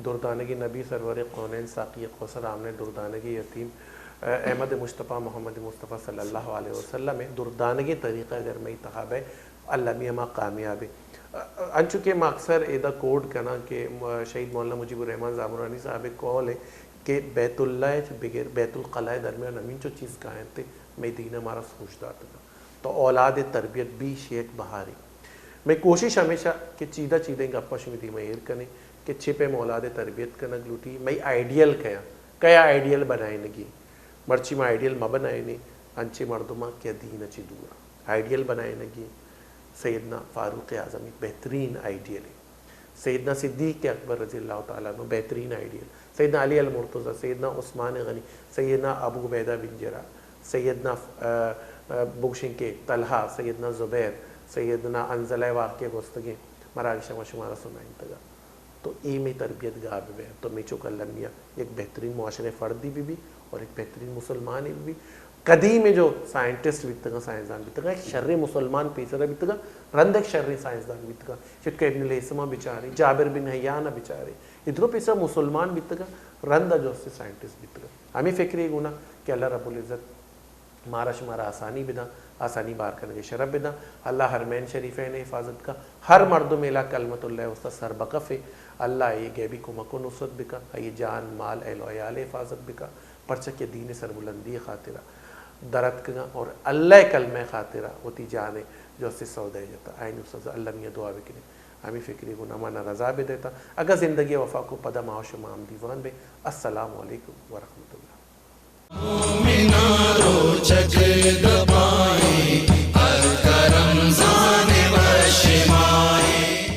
دردانگی نبی سرور قونین ساقی قوسر آمنے دردانگی یتیم احمد مصطفیٰ محمد مصطفیٰ صلی اللہ علیہ وسلم دردانگی طریقہ اگر میں تخاب ہے اللہ میں ہما کامیاب ہے انچکہ میں اکثر ایدہ کوڈ کنا کہ شہید مولانا مجیب الرحمن زامرانی صاحب کال ہے کہ بیت اللہ بغیر بیت القلعہ درمیان امین جو چیز کہیں تھے میں دین ہمارا سوچتا تھا تو اولاد تربیت بھی شیخ بہاری میں کوشش ہمیشہ کہ چیدیں گپا شمیدی میں ایر کنے کہ چھپے میں اولاد تربیت کا نگلوٹی میں آئیڈیل کیا آئیڈیل بنائے نگی مرچی میں آئیڈیل ما بنائے نہیں انچے مردمہ کیا دین اچھی دورا آئیڈیل بنائے نگی سیدنا فاروق اعظم بہترین آئیڈیل ہے سیدنا صدیق اکبر رضی اللہ تعالیٰ عنہ بہترین آئیڈیل سیدنا علی المرتضی سیدنا عثمان غنی سیدنا ابو عبیدہ بن جرا سیدنا بگشن کے طلحہ سیدنا زبیر سیدنا انزلہ واقع گستگی مراغ شما شمارا سنائیں تگا تو ای میں تربیت گاہ بھی تو میں چوک اللہ میاں ایک بہترین معاشرے فردی بھی اور ایک بہترین مسلمان بھی قدیم میں جو سائنٹسٹ بھی تگا سائنسدان بھی تگا ایک شر مسلمان پیسرہ بھی تگا رند ایک شر سائنسدان بھی تگا شکر ابن الاسمہ بچاری جابر بن حیانہ بچاری ادھروں پیسرہ مسلمان بھی تگا رند جو سے سائنٹسٹ بھی تگا ہمیں فکر یہ گونا کہ اللہ رب العزت مارا شمارا آسانی بدا آسانی بار کرنے کے شرف بدا اللہ حرمین شریفین حفاظت کا ہر مرد میلا کلمت اللہ وسط سر بقف ہے اللہ یہ غیبی کمک و نصرت بکا یہ جان مال اہل و عیال حفاظت بکا پرچک دین سر بلندی خاطرہ درد کا اور اللہ کلمہ خاطرہ ہوتی جانے جو سے سودے جاتا آئین استاذ اللہ میاں دعا بکنے ہمیں فکری گناہ مانا رضا بھی دیتا اگر زندگی وفا کو پدہ معاش و معام دیوان بے السلام علیکم ورحمۃ اللہ